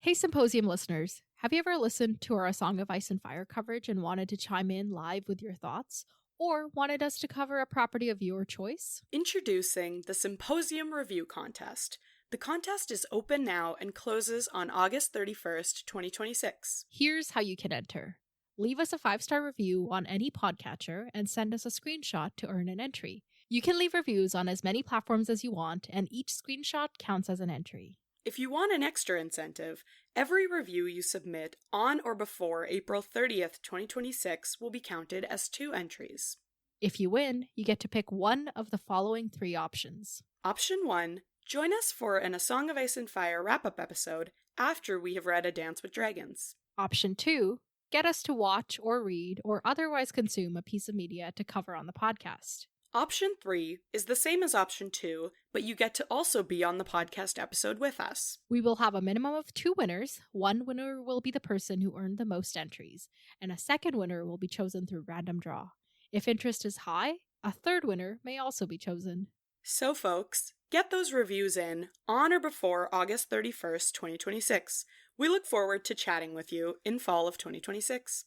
Hey, Symposium listeners, have you ever listened to our A Song of Ice and Fire coverage and wanted to chime in live with your thoughts? Or wanted us to cover a property of your choice? Introducing the Symposium Review Contest. The contest is open now and closes on August 31st, 2026. Here's how you can enter. Leave us a 5-star review on any podcatcher and send us a screenshot to earn an entry. You can leave reviews on as many platforms as you want, and each screenshot counts as an entry. If you want an extra incentive, every review you submit on or before April 30th, 2026 will be counted as 2 entries. If you win, you get to pick one of the following 3 options. Option 1, join us for an A Song of Ice and Fire wrap-up episode after we have read A Dance with Dragons. Option 2, get us to watch or read or otherwise consume a piece of media to cover on the podcast. Option 3 is the same as option 2, but you get to also be on the podcast episode with us. We will have a minimum of 2 winners. One winner will be the person who earned the most entries, and a second winner will be chosen through random draw. If interest is high, a third winner may also be chosen. So folks, get those reviews in on or before August 31st, 2026. We look forward to chatting with you in fall of 2026.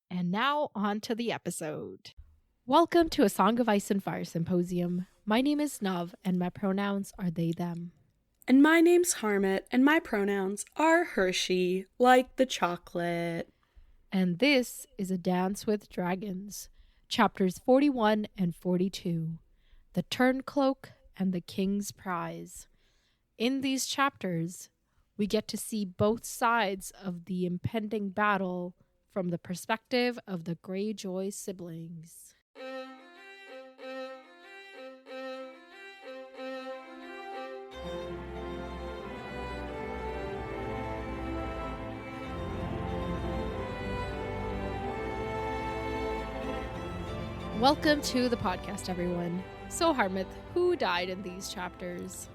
And now on to the episode. Welcome to A Song of Ice and Fire Symposium. My name is Nav, and my pronouns are they, them. And my name's Harmit, and my pronouns are Hershey, like the chocolate. And this is A Dance with Dragons, chapters 41 and 42, The Turncloak and the King's Prize. In these chapters, we get to see both sides of the impending battle from the perspective of the Greyjoy siblings. Welcome to the podcast, everyone. So, Harmith, who died in these chapters?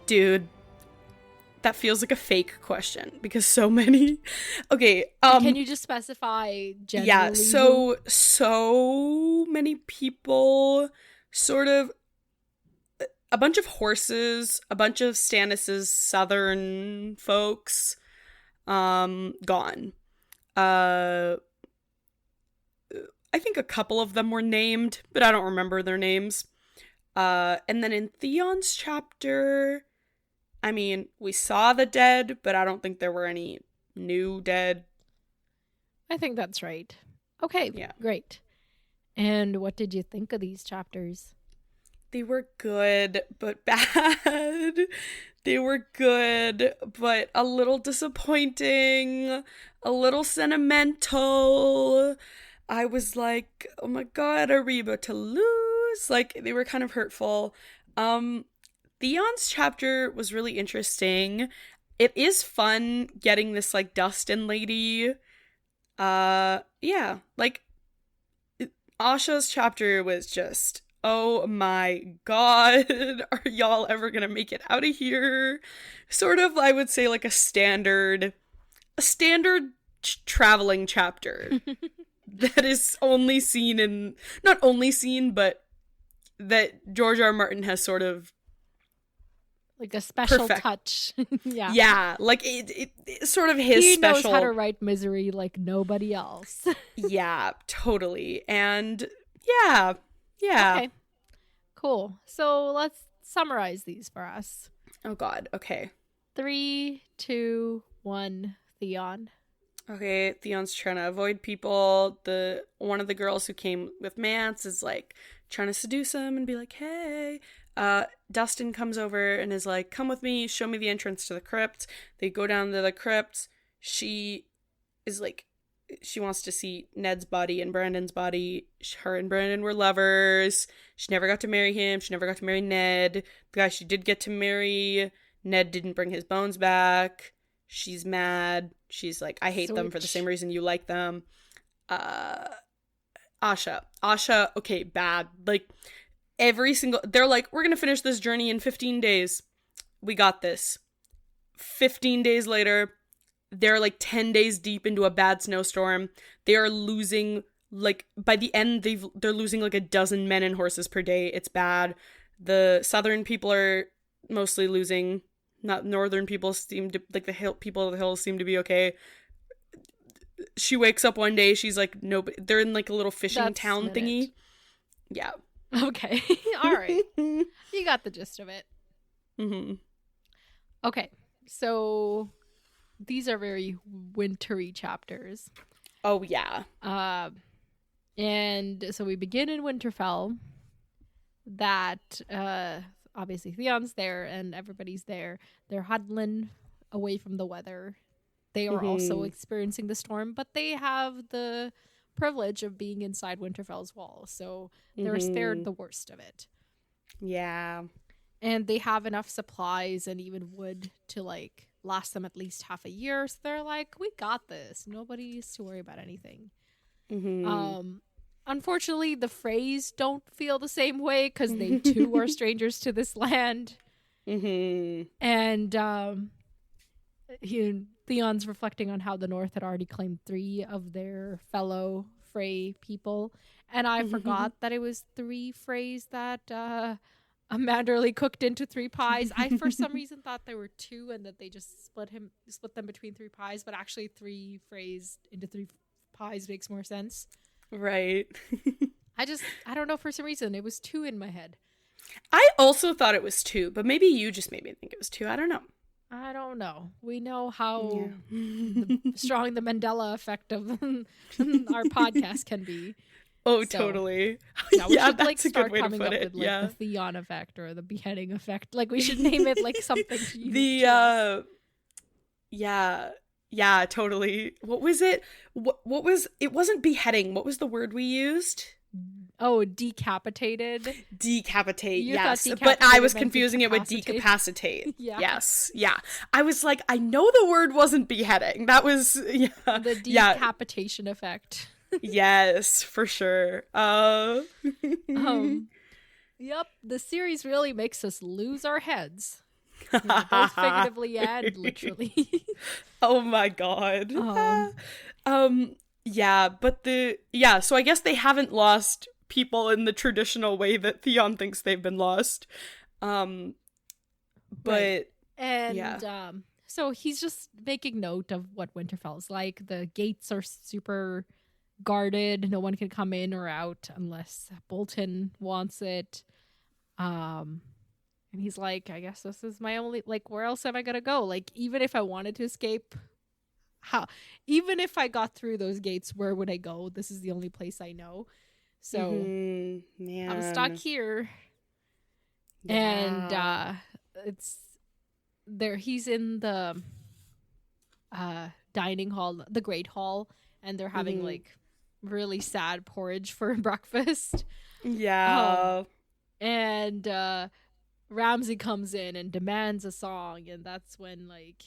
Dude, that feels like a fake question because so many. Okay, can you just specify generally? Yeah, so many people, sort of a bunch of horses, a bunch of Stannis's southern folks, gone. I think a couple of them were named, but I don't remember their names. And then in Theon's chapter, I mean, we saw the dead, but I don't think there were any new dead. I think that's right. Okay, yeah. Great. And what did you think of these chapters? They were good, but bad. They were good, but a little disappointing, a little sentimental. I was like, oh my god, are we about to lose? Like, they were kind of hurtful. Theon's chapter was really interesting. It is fun getting this, like, Dustin lady. Yeah, like, Asha's chapter was just, oh my god, are y'all ever gonna make it out of here? Sort of, I would say, like, a standard traveling chapter. That is only seen in, not only seen, but that George R. R. Martin has sort of like a special touch. Yeah. Yeah, like it sort of his he special. He knows how to write misery like nobody else. Yeah, totally. And yeah. Okay. Cool. So let's summarize these for us. Oh god, okay. 3, 2, 1, Theon. Okay, Theon's trying to avoid people. One of the girls who came with Mance is like trying to seduce him and be like, hey. Dustin comes over and is like, come with me, show me the entrance to the crypt. They go down to the crypt. She is like, she wants to see Ned's body and Brandon's body. Her and Brandon were lovers. She never got to marry him. She never got to marry Ned. The guy she did get to marry, Ned didn't bring his bones back. She's mad. She's like, I hate them for the same reason you like them. Asha, okay, bad. Like, they're like, we're gonna finish this journey in 15 days. We got this. 15 days later, they're like 10 days deep into a bad snowstorm. They are losing, like, by the end, they're losing like a dozen men and horses per day. It's bad. The southern people are mostly losing Not northern people seem to, like, the people of the hills seem to be okay. She wakes up one day, she's like, nobody, they're in like a little fishing town thingy. Yeah. Okay. All right. You got the gist of it. Mm-hmm. Okay. So these are very wintry chapters. Oh, yeah. And so we begin in Winterfell. That obviously Theon's there and everybody's there. They're huddling away from the weather. They are also experiencing the storm, but they have the privilege of being inside Winterfell's walls, so they're spared the worst of it. Yeah. And they have enough supplies and even wood to like last them at least half a year, so they're like, we got this. Nobody needs to worry about anything. Unfortunately, the Freys don't feel the same way because they too are strangers to this land. And Theon's reflecting on how the North had already claimed 3 of their fellow Frey people. And I forgot that it was 3 Freys that Manderly cooked into 3 pies. I, for some reason, thought there were 2 and that they just split them between 3 pies. But actually 3 Freys into 3 pies makes more sense. Right. I don't know, for some reason it was 2 in my head. I also thought it was 2, but maybe you just made me think it was 2. I don't know. We know how strong the Mandela effect of our podcast can be. Oh, so, totally. Yeah, we should like start coming up with like the Theon effect or the beheading effect. Like we should name it like something. Yeah, totally. What was it? What was it? Wasn't beheading. What was the word we used? Oh, decapitated. Decapitate, yes. But I was confusing it with decapacitate. Yeah. Yes, yeah. I was like, I know the word wasn't beheading. That was, the decapitation effect. Yes, for sure. Yep, the series really makes us lose our heads. Both figuratively and literally. Oh my god. Yeah, but so I guess they haven't lost people in the traditional way that Theon thinks they've been lost. But right. And so he's just making note of what Winterfell's like. The gates are super guarded. No one can come in or out unless Bolton wants it. And he's like, I guess this is my only, like, where else am I gonna go? Like, even if I wanted to escape, even if I got through those gates, where would I go? This is the only place I know. So I'm stuck here. Yeah. And it's there. He's in the dining hall, the Great Hall, and they're having like really sad porridge for breakfast. Yeah. And Ramsay comes in and demands a song, and that's when like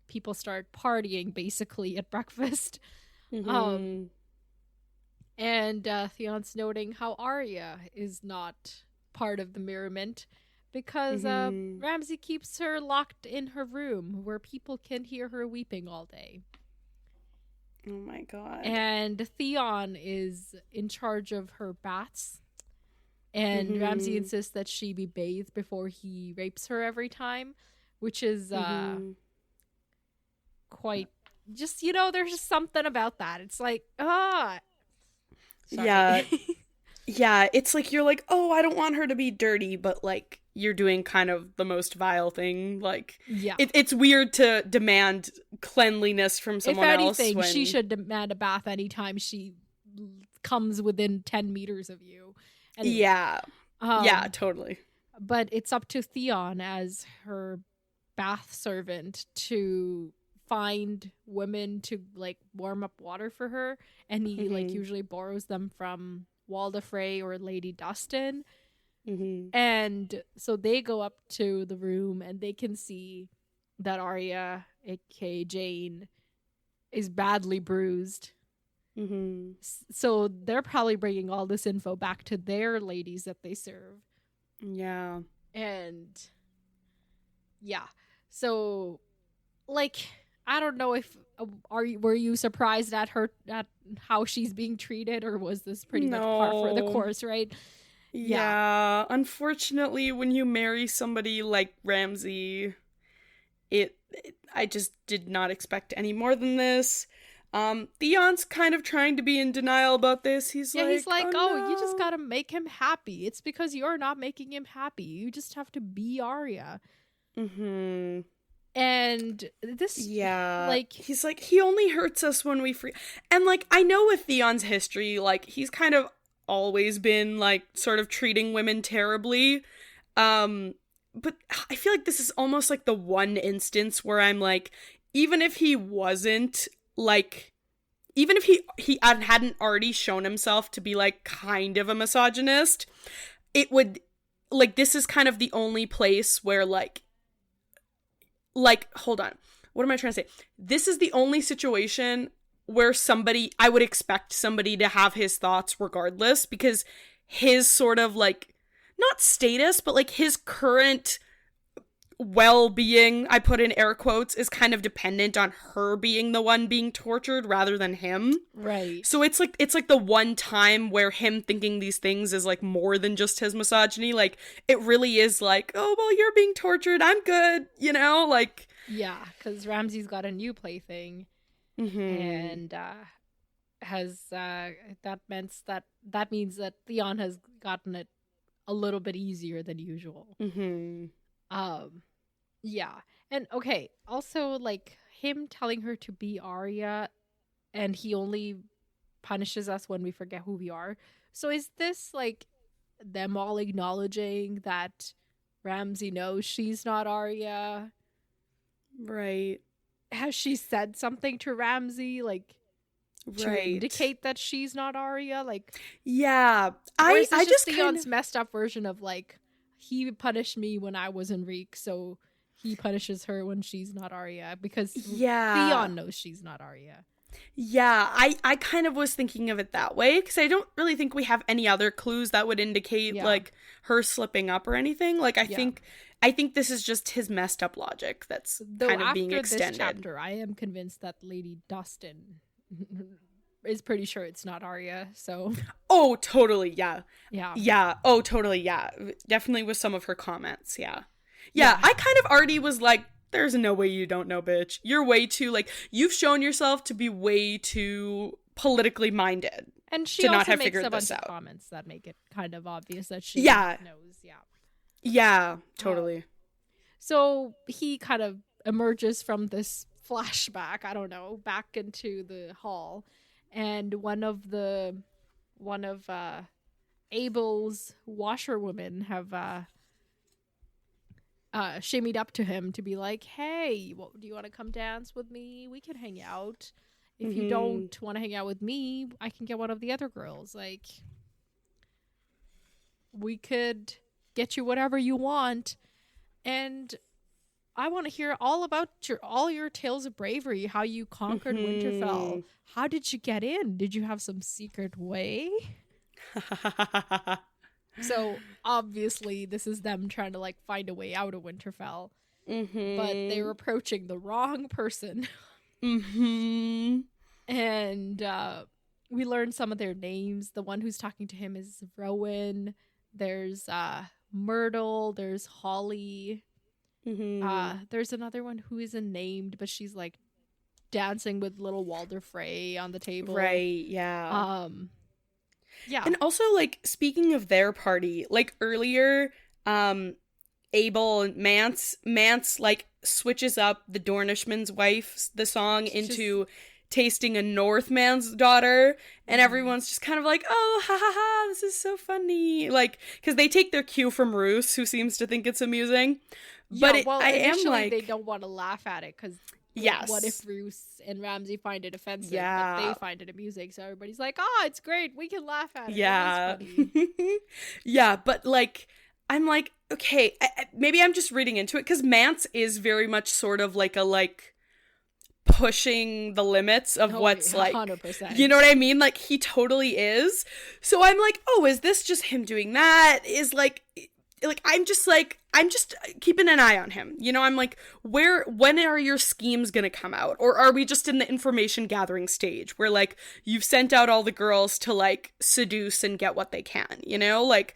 people start partying basically at breakfast. And Theon's noting how Arya is not part of the merriment because Ramsay keeps her locked in her room where people can hear her weeping all day. Oh my god. And Theon is in charge of her baths. And Ramsay insists that she be bathed before he rapes her every time, which is quite just, there's just something about that. It's like, sorry. Yeah, it's like you're like, oh, I don't want her to be dirty, but like you're doing kind of the most vile thing. Like, it's weird to demand cleanliness from someone else. If anything, she should demand a bath anytime she comes within 10 meters of you. Anyway, yeah, totally. But it's up to Theon as her bath servant to find women to like warm up water for her, and he like usually borrows them from Walda Frey or Lady Dustin. And so they go up to the room and they can see that Arya, aka Jane, is badly bruised. So they're probably bringing all this info back to their ladies that they serve. Yeah. And so like, I don't know if were you surprised at how she's being treated, or was this pretty much par for the course, right? Yeah. Unfortunately, when you marry somebody like Ramsay, I just did not expect any more than this. Theon's kind of trying to be in denial about this. He's like, oh, no. you just gotta make him happy. It's because you're not making him happy. You just have to be Arya. Mm-hmm. And this, yeah, like, he's like, he only hurts us when we free. And like, I know with Theon's history, like, he's kind of always been like sort of treating women terribly. But I feel like this is almost like the one instance where I'm like, even if he wasn't like, even if he hadn't already shown himself to be like kind of a misogynist, it would, like, this is kind of the only place where like, hold on, what am I trying to say? This is the only situation where I would expect somebody to have his thoughts regardless, because his sort of like, not status, but like his current well-being, I put in air quotes, is kind of dependent on her being the one being tortured rather than him. Right. So it's like the one time where him thinking these things is like more than just his misogyny. Like, it really is like, oh, well, you're being tortured, I'm good, you know? Like, yeah, because Ramsay's got a new plaything. mm-hmm. And has that means that Theon has gotten it a little bit easier than usual. Mm-hmm. Yeah. And okay, also like him telling her to be Arya, and he only punishes us when we forget who we are. So is this like them all acknowledging that Ramsay knows she's not Arya? Right. Has she said something to Ramsay, like, to indicate that she's not Arya? Like, yeah, or is this I just Theon's kind of messed up version of like, he punished me when I was in Reek, so he punishes her when she's not Arya because Theon knows she's not Arya. Yeah, I kind of was thinking of it that way, because I don't really think we have any other clues that would indicate like her slipping up or anything. Like, I think this is just his messed up logic that's kind of being extended. This chapter, I am convinced that Lady Dustin is pretty sure it's not Arya, so... Oh, totally, yeah. Yeah. Yeah, oh, totally, yeah. Definitely with some of her comments, yeah. Yeah, I kind of already was like, there's no way you don't know, bitch. You're way too, like, you've shown yourself to be way too politically minded. And she to also not have makes figured a bunch this of out. comments that make it kind of obvious that she knows, Yeah, totally. So he kind of emerges from this flashback, I don't know, back into the hall, and one of Abel's washerwomen have shimmied up to him to be like, hey, do you want to come dance with me? We can hang out. If you don't want to hang out with me, I can get one of the other girls. Like, we could get you whatever you want. And I want to hear all about all your tales of bravery, how you conquered Winterfell. How did you get in? Did you have some secret way? So obviously this is them trying to like find a way out of Winterfell. But they're approaching the wrong person. And we learned some of their names. The one who's talking to him is Rowan. There's Myrtle. There's Holly. There's another one who isn't named, but she's like dancing with little Walder Frey on the table. Right, yeah. Yeah. And also, like, speaking of their party, like earlier, Abel and Mance like switches up the Dornishman's wife, the song, into tasting a Northman's daughter, and everyone's just kind of like, oh, ha ha ha, this is so funny. Like, because they take their cue from Roose, who seems to think it's amusing. But initially they don't want to laugh at it because yes, what if Roose and Ramsay find it offensive? Yeah. But they find it amusing, so everybody's like, oh, it's great, we can laugh at it. Yeah. It is funny. Yeah, but like, I'm like, okay, maybe I'm just reading into it, because Mance is very much sort of like pushing the limits of what's 100%. like, you know what I mean? Like, he totally is. So I'm like, oh, is this just him doing that? Is like I'm just keeping an eye on him. You know, I'm like, when are your schemes gonna come out? Or are we just in the information gathering stage where like you've sent out all the girls to like seduce and get what they can, you know? Like,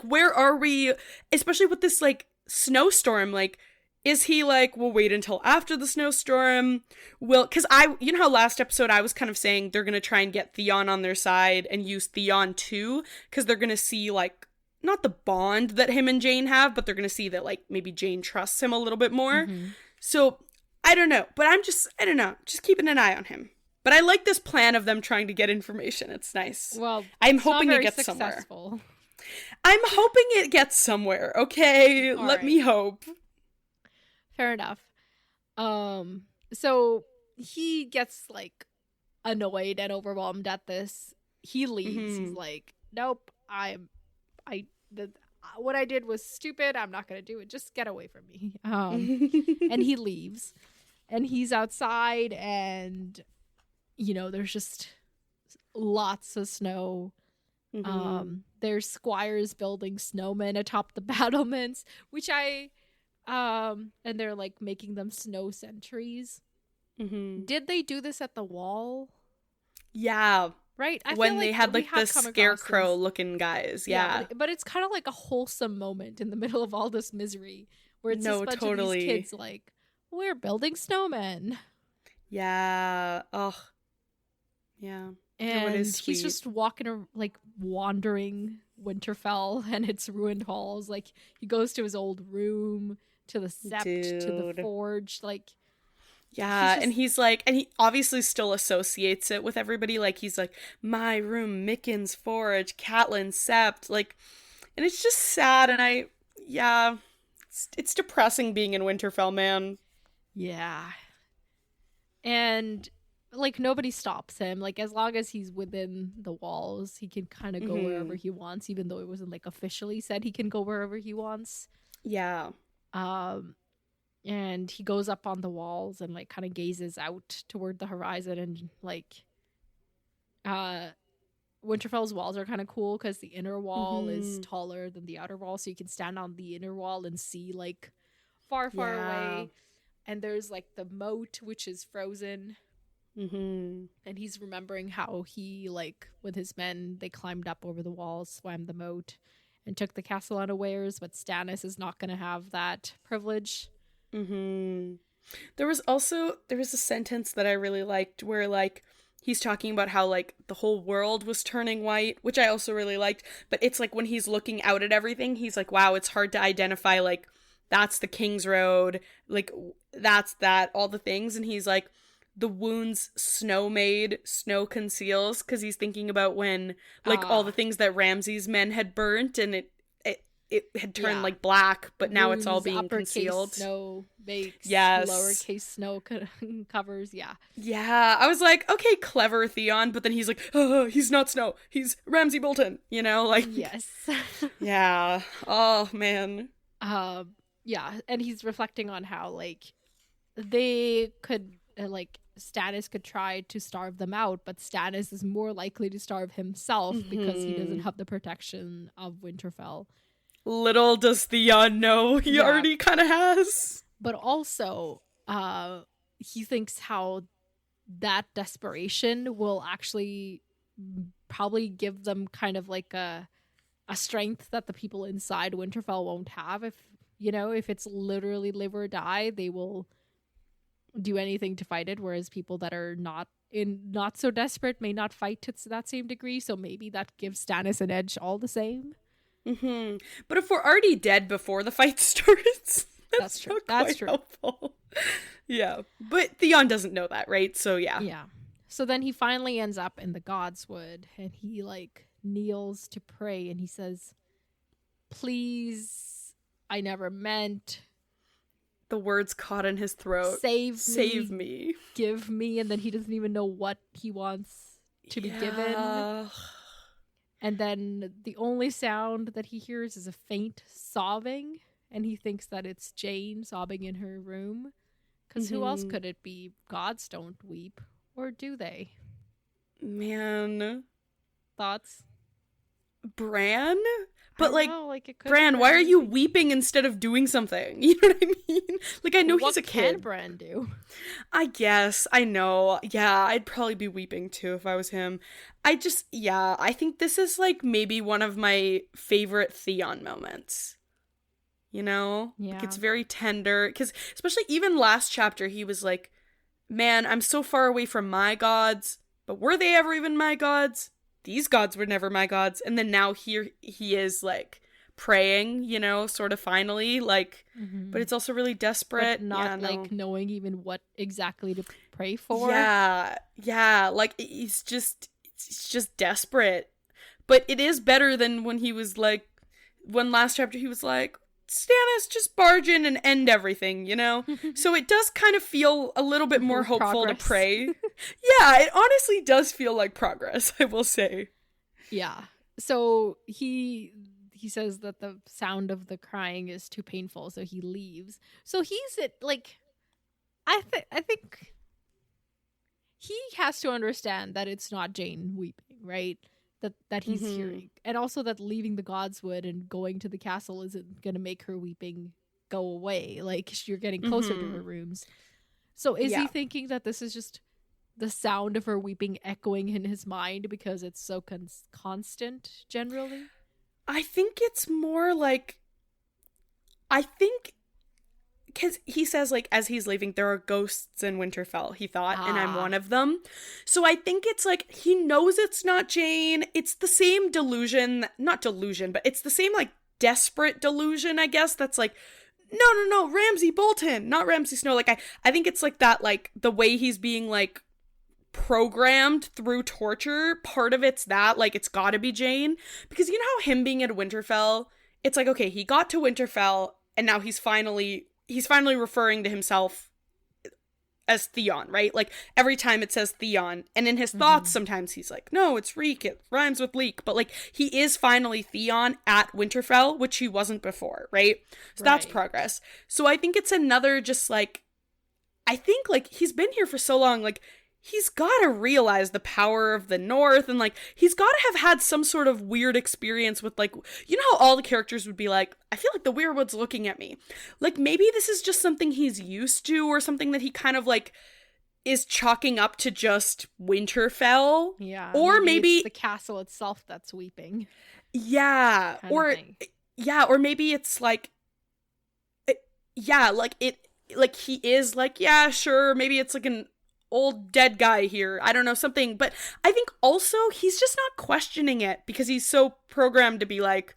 where are we, especially with this like snowstorm? Like, Is he like, we'll wait until after the snowstorm? Because you know how last episode I was kind of saying they're going to try and get Theon on their side and use Theon too, because they're going to see like, not the bond that him and Jane have, but they're going to see that like maybe Jane trusts him a little bit more. Mm-hmm. So I don't know, but I don't know, just keeping an eye on him. But I like this plan of them trying to get information. It's nice. Well, I'm hoping it gets successful. somewhere. I'm hoping it gets somewhere. Okay, All let right. me hope. Fair enough. So he gets like annoyed and overwhelmed at this. He leaves. He's like, nope, what I did was stupid. I'm not gonna do it. Just get away from me. And he leaves, and he's outside, and you know, there's just lots of snow. There's squires building snowmen atop the battlements, which and they're like making them snow sentries. Did they do this at the wall? Yeah. Right? When they had like the scarecrow looking guys. Yeah. But it's kind of like a wholesome moment in the middle of all this misery where it's just a bunch of these kids like, we're building snowmen. Yeah. Oh. Yeah. And he's just wandering Winterfell and its ruined halls. Like, he goes to his old room, to the sept, to the forge. Like, yeah, and he's like, and he obviously still associates it with everybody. Like, he's like, my room, Mickens forge, Catelyn sept. Like, and it's just sad. And it's depressing being in Winterfell, man. Yeah. And like, nobody stops him. Like, as long as he's within the walls, he can kind of go wherever he wants, even though it wasn't like officially said he can go wherever he wants. Yeah. And he goes up on the walls and like kind of gazes out toward the horizon, and like Winterfell's walls are kind of cool because the inner wall is taller than the outer wall, so you can stand on the inner wall and see like far away. And there's like the moat, which is frozen. And he's remembering how he, like, with his men, they climbed up over the walls, swam the moat, and took the castle unawares, but Stannis is not going to have that privilege. There was a sentence that I really liked where, like, he's talking about how, like, the whole world was turning white, which I also really liked, but it's like when he's looking out at everything, he's like, wow, it's hard to identify, like, that's the King's Road, like, that's that, all the things, and he's like, the wounds snow made, snow conceals, because he's thinking about when, like, all the things that Ramsay's men had burnt, and it had turned, like, black, but now it's all being concealed. Snow makes lowercase snow covers, Yeah, I was like, okay, clever Theon, but then he's like, oh, he's not Snow, he's Ramsay Bolton, you know, like... Yes. Yeah. Oh, man. Yeah, and he's reflecting on how, like, they could, like... Stannis could try to starve them out, but Stannis is more likely to starve himself because he doesn't have the protection of Winterfell. Little does Theon know he already kind of has. But also, he thinks how that desperation will actually probably give them kind of like a strength that the people inside Winterfell won't have. If it's literally live or die, they will do anything to fight it, whereas people that are not so desperate may not fight to that same degree, so maybe that gives Stannis an edge all the same. But if we're already dead before the fight starts, that's true. That's true. Helpful. Yeah, but Theon doesn't know that, right? So yeah. So then he finally ends up in the Godswood, and he like kneels to pray, and he says, please, I never meant... The words caught in his throat. Save me. Give me. And then he doesn't even know what he wants to be given. And then the only sound that he hears is a faint sobbing. And he thinks that it's Jane sobbing in her room. Because who else could it be? Gods don't weep. Or do they? Man. Thoughts? Bran? But Bran, why are you weeping instead of doing something? You know what I mean? Like, I know he's a kid. What can Bran do? I guess. I know. Yeah, I'd probably be weeping too if I was him. I think this is like maybe one of my favorite Theon moments. you know? Yeah. Like, it's very tender. Because especially even last chapter, he was like, man, I'm so far away from my gods, but were they ever even my gods? These gods were never my gods. And then now here he is, like, praying, you know, sort of finally, like, but it's also really desperate. But not, like, knowing even what exactly to pray for. Yeah, like, it's just desperate. But it is better than when he was, like, when last chapter he was like, Stannis, just barge in and end everything, you know? So it does kind of feel a little bit more hopeful to pray. Yeah, it honestly does feel like progress, I will say. Yeah. So he says that the sound of the crying is too painful, so he leaves. So he's like, I think he has to understand that it's not Jane weeping, right? That he's hearing. And also that leaving the Godswood and going to the castle isn't going to make her weeping go away. Like, you're getting closer to her rooms. So is he thinking that this is just the sound of her weeping echoing in his mind because it's so constant generally? I think it's more like, because he says, like, as he's leaving, there are ghosts in Winterfell, he thought, and I'm one of them. So I think it's like, he knows it's not Jane. It's the same delusion, not delusion, but it's the same, like, desperate delusion, I guess, that's like, no, Ramsay Bolton, not Ramsay Snow. Like, I think it's like that, like, the way he's being, like, programmed through torture, part of it's that, like, it's gotta be Jane. Because you know how him being at Winterfell, it's like, okay, he got to Winterfell, and now he's finally referring to himself as Theon, right? Like, every time it says Theon, and in his thoughts sometimes he's like, no, it's Reek, it rhymes with leak, but, like, he is finally Theon at Winterfell, which he wasn't before, right? So that's progress. So I think it's another just, like, I think, like, he's been here for so long, like, he's gotta realize the power of the North, and, like, he's gotta have had some sort of weird experience with, like, you know how all the characters would be like, I feel like the Weirwood's looking at me. Like, maybe this is just something he's used to, or something that he kind of, like, is chalking up to just Winterfell. Yeah. Or maybe it's the castle itself that's weeping. Yeah. Or maybe it's like, like, he is like, yeah, sure, maybe it's like an old dead guy here, I don't know, something. But I think also he's just not questioning it because he's so programmed to be like,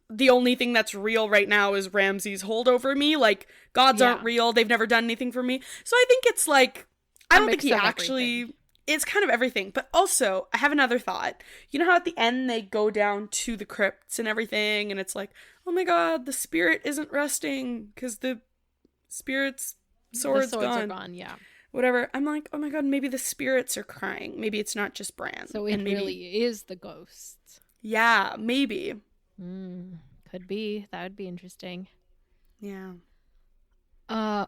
the only thing that's real right now is Ramsay's hold over me. Like, gods aren't real, they've never done anything for me. So I think it's like, I don't think he actually everything. It's kind of everything. But also, I have another thought. You know how at the end they go down to the crypts and everything, and it's like, oh my god, the spirit isn't resting because the spirit's swords are gone, yeah. Whatever. I'm like, oh my god, maybe the spirits are crying. Maybe it's not just Bran. So it really is the ghosts. Yeah, maybe. Could be. That would be interesting. Yeah.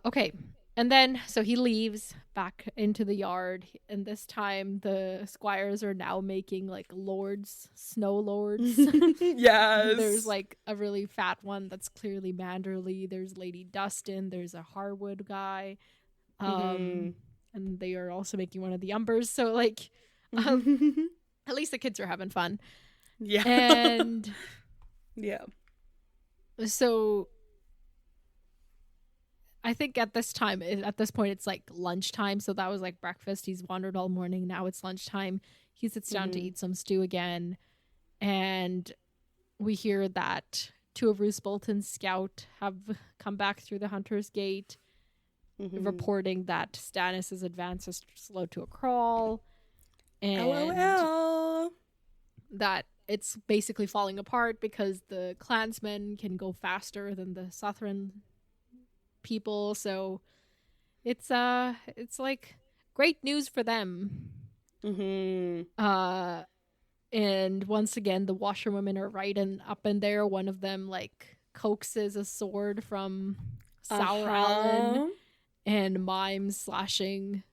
Okay. And then, so he leaves back into the yard, and this time the squires are now making, like, lords, snow lords. Yes. There's, like, a really fat one that's clearly Manderly. There's Lady Dustin. There's a Harwood guy. And they are also making one of the Umbers. So, like, at least the kids are having fun. Yeah. And yeah. So I think at this point, it's like lunchtime. So that was like breakfast. He's wandered all morning. Now it's lunchtime. He sits down to eat some stew again. And we hear that two of Roose Bolton's scout have come back through the Hunter's Gate, reporting that Stannis' advance is slowed to a crawl. And LOL. that it's basically falling apart because the clansmen can go faster than the Southern people. So it's like great news for them. And once again, the washerwomen are right, and up in there, one of them, like, coaxes a sword from Sour Allen and mimes slashing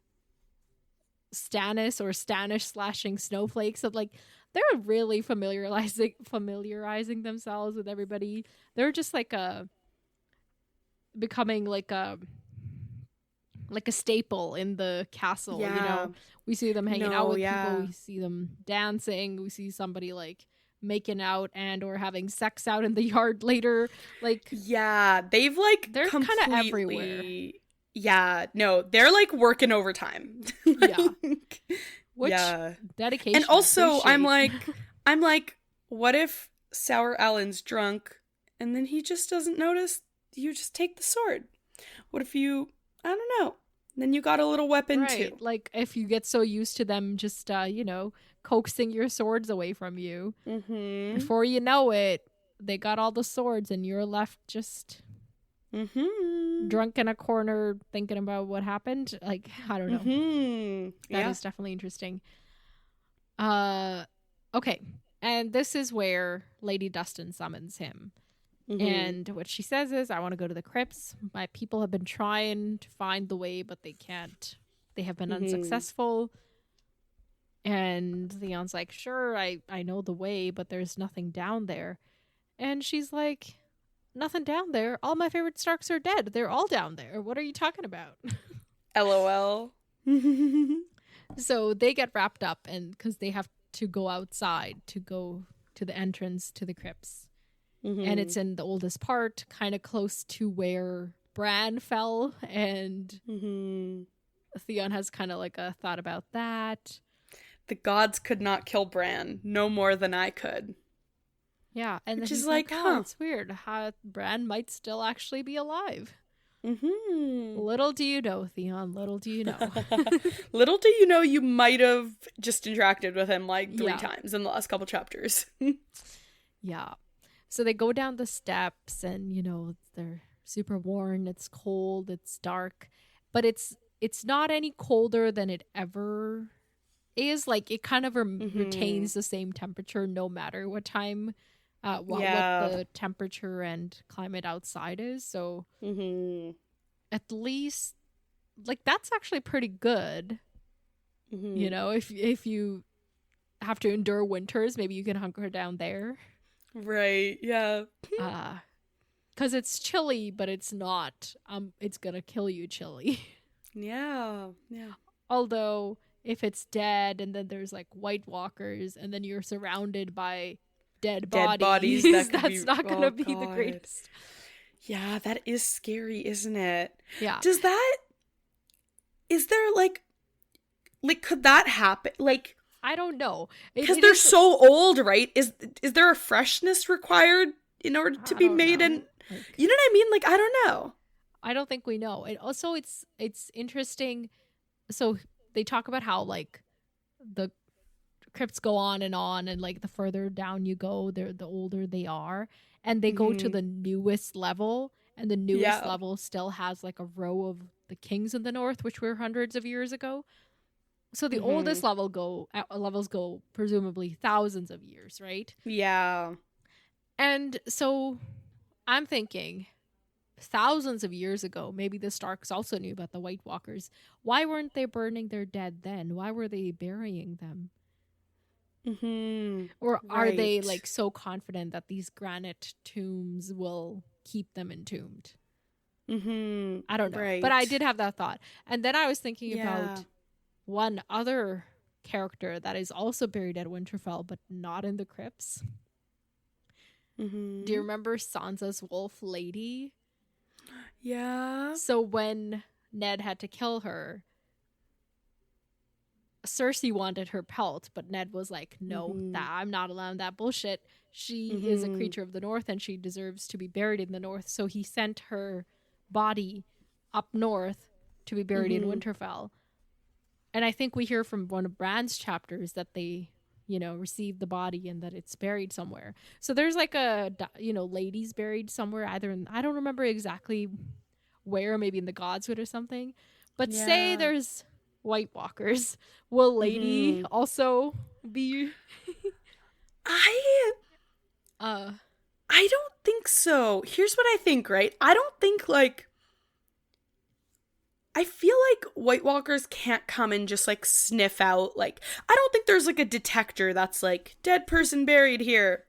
Stannis, or Stannis slashing Snowflake. So, like, they're really familiarizing themselves with everybody. They're just like becoming like a staple in the castle. You know, we see them hanging out with people, we see them dancing, we see somebody, like, making out and or having sex out in the yard later. Like, yeah, they've like they're kind of everywhere. Yeah, no, they're like working overtime. Yeah. Which yeah. dedication. And also I'm like, what if Sour Allen's drunk and then he just doesn't notice you just take the sword? What if you, I don't know, then you got a little weapon too. Like if you get so used to them just, coaxing your swords away from you, before you know it, they got all the swords and you're left just drunk in a corner thinking about what happened. Like, I don't know. That is definitely interesting. Okay. And this is where Lady Dustin summons him. And what she says is, I want to go to the crypts. My people have been trying to find the way, but they can't. They have been unsuccessful. And Theon's like, sure, I know the way, but there's nothing down there. And she's like, nothing down there? All my favorite Starks are dead. They're all down there. What are you talking about? LOL. So they get wrapped up, and because they have to go outside to go to the entrance to the crypts. And it's in the oldest part, kind of close to where Bran fell. And Theon has kind of like a thought about that. The gods could not kill Bran, no more than I could. Yeah, and which then is he's like, oh, it's weird how Bran might still actually be alive. Mm-hmm. Little do you know, Theon, little do you know. Little do you know you might have just interacted with him like 3 times in the last couple chapters. Yeah. So they go down the steps and, you know, they're super worn, it's cold, it's dark, but it's not any colder than it ever is. Like, it kind of retains the same temperature no matter what time, what the temperature and climate outside is. So at least, like, that's actually pretty good. You know, if you have to endure winters, maybe you can hunker down there. Right, yeah. Because it's chilly, but it's not, it's gonna kill you chilly. Yeah. Although, if it's dead, and then there's, like, White Walkers, and then you're surrounded by dead bodies that's not gonna be the greatest. Yeah, that is scary, isn't it? Yeah. Is there, like, could that happen? Like, I don't know. Because they're so old, right? Is there a freshness required in order to be made? And you know what I mean? Like, I don't know. I don't think we know. And also, it's interesting. So they talk about how, like, the crypts go on, and like the further down you go, the older they are, and they go to the newest level, and the newest level still has like a row of the kings in the north, which were hundreds of years ago. So the oldest levels go presumably thousands of years, right? Yeah. And so I'm thinking, thousands of years ago, maybe the Starks also knew about the White Walkers. Why weren't they burning their dead then? Why were they burying them? Or are they, like, so confident that these granite tombs will keep them entombed? I don't know. Right. But I did have that thought. And then I was thinking about one other character that is also buried at Winterfell, but not in the crypts. Do you remember Sansa's wolf lady? Yeah. So when Ned had to kill her, Cersei wanted her pelt, but Ned was like, no, I'm not allowing that bullshit. She is a creature of the north and she deserves to be buried in the north. So he sent her body up north to be buried in Winterfell. And I think we hear from one of Bran's chapters that they, you know, received the body and that it's buried somewhere. So there's like a, you know, ladies buried somewhere, either in, I don't remember exactly where, maybe in the Godswood or something. But say there's White Walkers. Will Lady also be? I don't think so. Here's what I think, right? I don't think, like, I feel like White Walkers can't come and just, like, sniff out, like, I don't think there's, like, a detector that's, like, dead person buried here.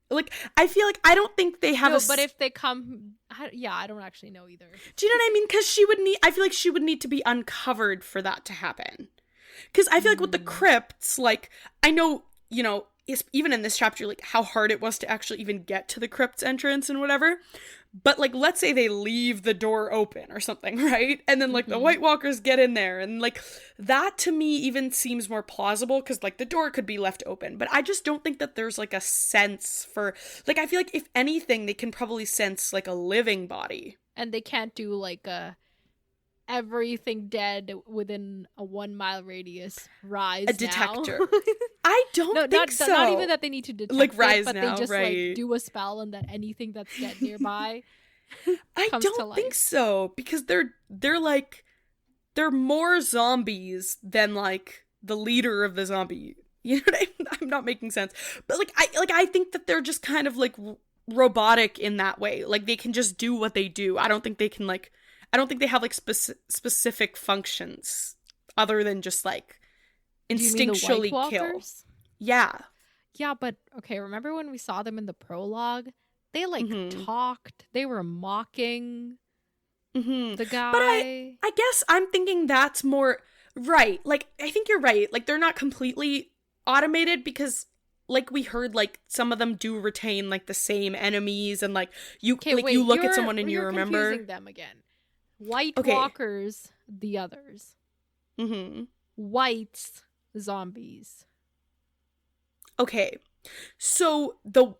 Like, I feel like, I don't think they have but if they come, I don't actually know either. Do you know what I mean? Because I feel like she would need to be uncovered for that to happen. Because I feel like with the crypts, like, I know, you know, even in this chapter, like how hard it was to actually even get to the crypt's entrance and whatever. But like, let's say they leave the door open or something, right? And then like the White Walkers get in there, and like that to me even seems more plausible, because like the door could be left open. But I just don't think that there's like a sense for, like, I feel like if anything, they can probably sense like a living body. And they can't do like a everything dead within a 1 mile radius rise A detector. now. I don't think so. Not even that they need to detect like rise but now, they just right? like do a spell and that anything that's dead nearby I comes to don't life. think so, because they're more zombies than like the leader of the zombie. You know what I mean? I'm not making sense, but like I think that they're just kind of like robotic in that way. Like they can just do what they do. I don't think they can like. I don't think they have like specific functions other than just like instinctually kill. Yeah. Yeah, but okay, remember when we saw them in the prologue? They like talked. They were mocking the guy. But I guess I'm thinking that's more right. Like I think you're right. Like they're not completely automated, because like we heard, like some of them do retain like the same enemies, and like you you look at someone and you remember. You're confusing them again. White Walkers, the others. Whites, zombies. Okay, so the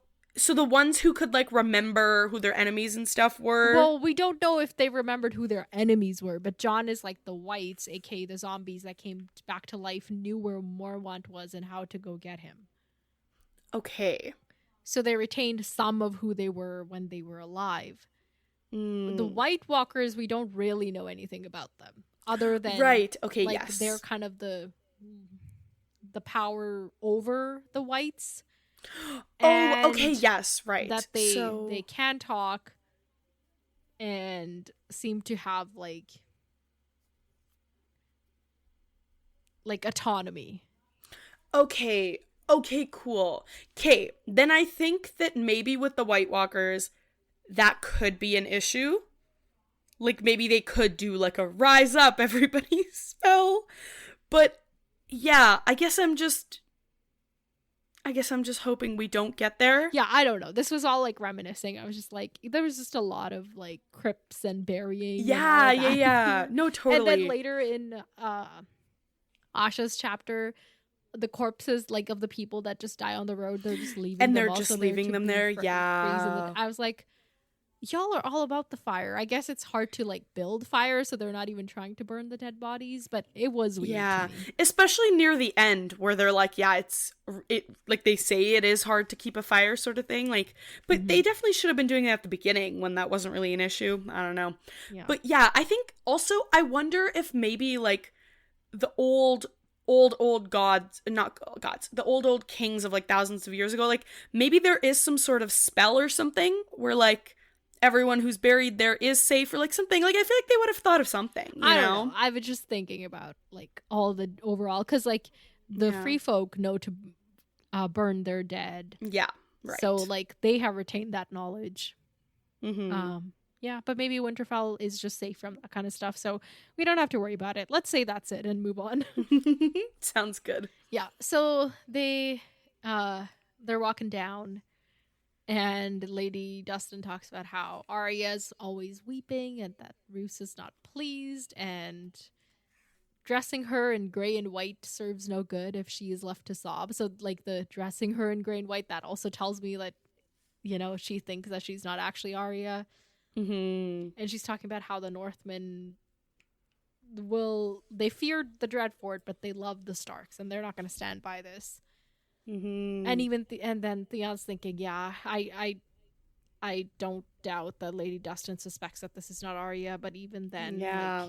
ones who could like remember who their enemies and stuff were. Well, we don't know if they remembered who their enemies were, but John is like the whites, aka the zombies that came back to life, knew where Mormont was and how to go get him. Okay. So they retained some of who they were when they were alive. The White Walkers, we don't really know anything about them, other than yes, they're kind of the power over the whites. Yes, right. That they can talk and seem to have like autonomy. Okay, cool. Okay, then I think that maybe with the White Walkers, that could be an issue. Like maybe they could do like a rise up everybody spell. But yeah, I guess I'm just hoping we don't get there. Yeah, I don't know. This was all like reminiscing. I was just like, there was just a lot of like crypts and burying. Yeah. No, totally. And then later in Asha's chapter, the corpses like of the people that just die on the road, they're just leaving and them. They're just leaving them there. Yeah. I was like, y'all are all about the fire. I guess it's hard to like build fire, so they're not even trying to burn the dead bodies, but it was weird. Yeah, especially near the end where they're like, yeah, it like they say it is hard to keep a fire sort of thing. Like, but they definitely should have been doing it at the beginning when that wasn't really an issue. I don't know. Yeah. But yeah, I think also I wonder if maybe like the old gods, not gods, the old kings of like thousands of years ago, like maybe there is some sort of spell or something where like everyone who's buried there is safe, or like something. Like I feel like they would have thought of something, you know? I was just thinking about like all the overall, because like the free folk know to burn their dead. Yeah, right. So like they have retained that knowledge. Yeah, but maybe Winterfell is just safe from that kind of stuff, so we don't have to worry about it. Let's say that's it and move on. Sounds good. Yeah, so they're walking down, and Lady Dustin talks about how Arya's always weeping and that Roose is not pleased, and dressing her in gray and white serves no good if she is left to sob. So like the dressing her in gray and white, that also tells me that, you know, she thinks that she's not actually Arya. And she's talking about how the Northmen they feared the Dreadfort, but they loved the Starks, and they're not going to stand by this. And and then Theon's thinking, yeah, I don't doubt that Lady Dustin suspects that this is not Arya, but even then, yeah.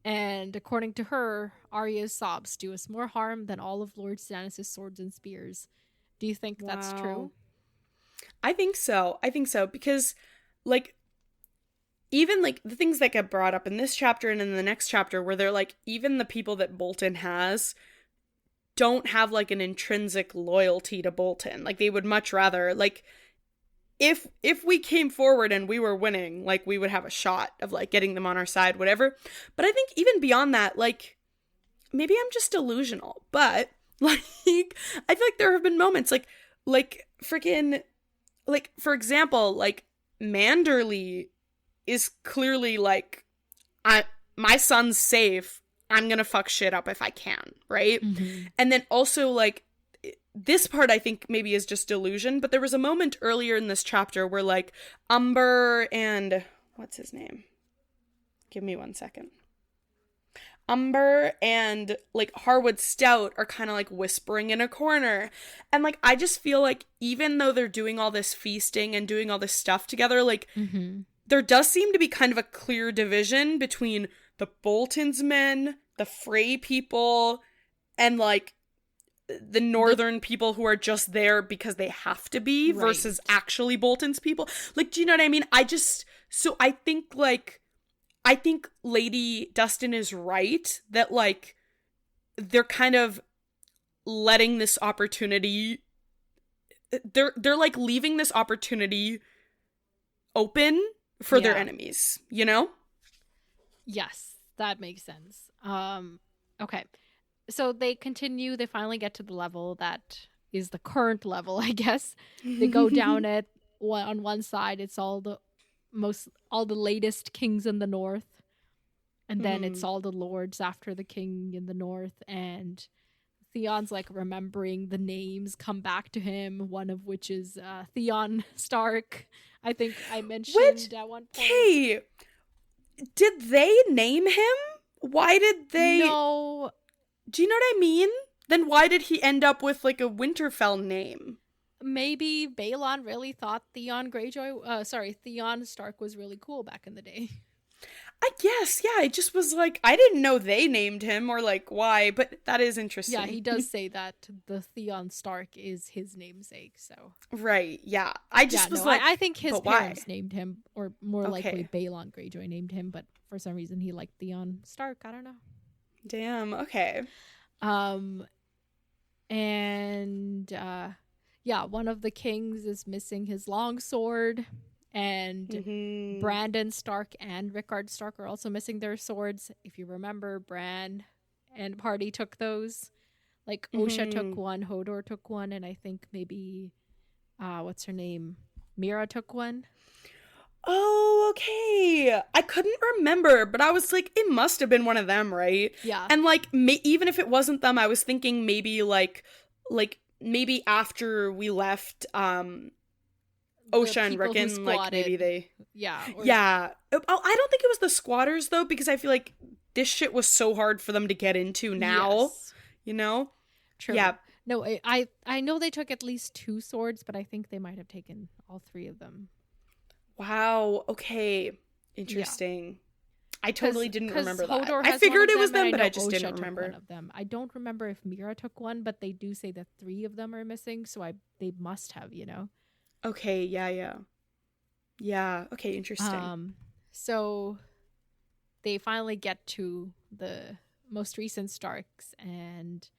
And according to her, Arya's sobs do us more harm than all of Lord Stannis' swords and spears. Do you think that's true? I think so, because like even like the things that get brought up in this chapter and in the next chapter, where they're like, even the people that Bolton has don't have like an intrinsic loyalty to Bolton. Like they would much rather, like if we came forward and we were winning, like we would have a shot of like getting them on our side, whatever. But I think even beyond that, like maybe I'm just delusional, but like I feel like there have been moments like freaking like for example, like Manderley is clearly like my son's safe. I'm going to fuck shit up if I can, right? Mm-hmm. And then also like this part I think maybe is just delusion, but there was a moment earlier in this chapter where like Umber and what's his name? Give me 1 second. Umber and like Harwood Stout are kind of like whispering in a corner. And like I just feel like even though they're doing all this feasting and doing all this stuff together, like Mm-hmm. there does seem to be kind of a clear division between the Bolton's men, the Frey people, and like the northern people who are just there because they have to be versus actually Bolton's people. Like, do you know what I mean? I think Lady Dustin is right that like they're kind of letting this opportunity they're like leaving this opportunity open for their enemies, you know? Yes, that makes sense. Okay. So they continue, they finally get to the level that is the current level, I guess. They go down it on one side, it's all the latest kings in the north. And then it's all the lords after the king in the north, and Theon's like remembering the names come back to him, one of which is Theon Stark. I think I mentioned at one point. Hey, did they name him? Why did they? No. Do you know what I mean? Then why did he end up with like a Winterfell name? Maybe Balon really thought Theon Stark was really cool back in the day. I guess, yeah. I just was like, I didn't know they named him or like why, but that is interesting. Yeah, he does say that the Theon Stark is his namesake, so. Right, yeah. I just was like, I think his parents why? named him, or more likely Balon Greyjoy named him, but for some reason he liked Theon Stark. I don't know. Damn, okay. One of the kings is missing his longsword. And Brandon Stark and Rickard Stark are also missing their swords. If you remember, Bran and party took those. Like, Osha took one, Hodor took one, and I think maybe, what's her name? Mira took one. Oh, okay. I couldn't remember, but I was like, it must have been one of them, right? Yeah. And like, even if it wasn't them, I was thinking maybe maybe after we left, Osha and Rickon, like, maybe they... Yeah. Yeah. Oh, I don't think it was the squatters, though, because I feel like this shit was so hard for them to get into now. Yes. You know? True. Yeah. No, I know they took at least 2 swords, but I think they might have taken all 3 of them. Wow. Okay. Interesting. Yeah. I totally didn't remember that. I figured it was them, but I just didn't remember. One of them. I don't remember if Mira took one, but they do say that 3 of them are missing, so they must have, you know? Okay, yeah. Okay, interesting. So they finally get to the most recent Starks, and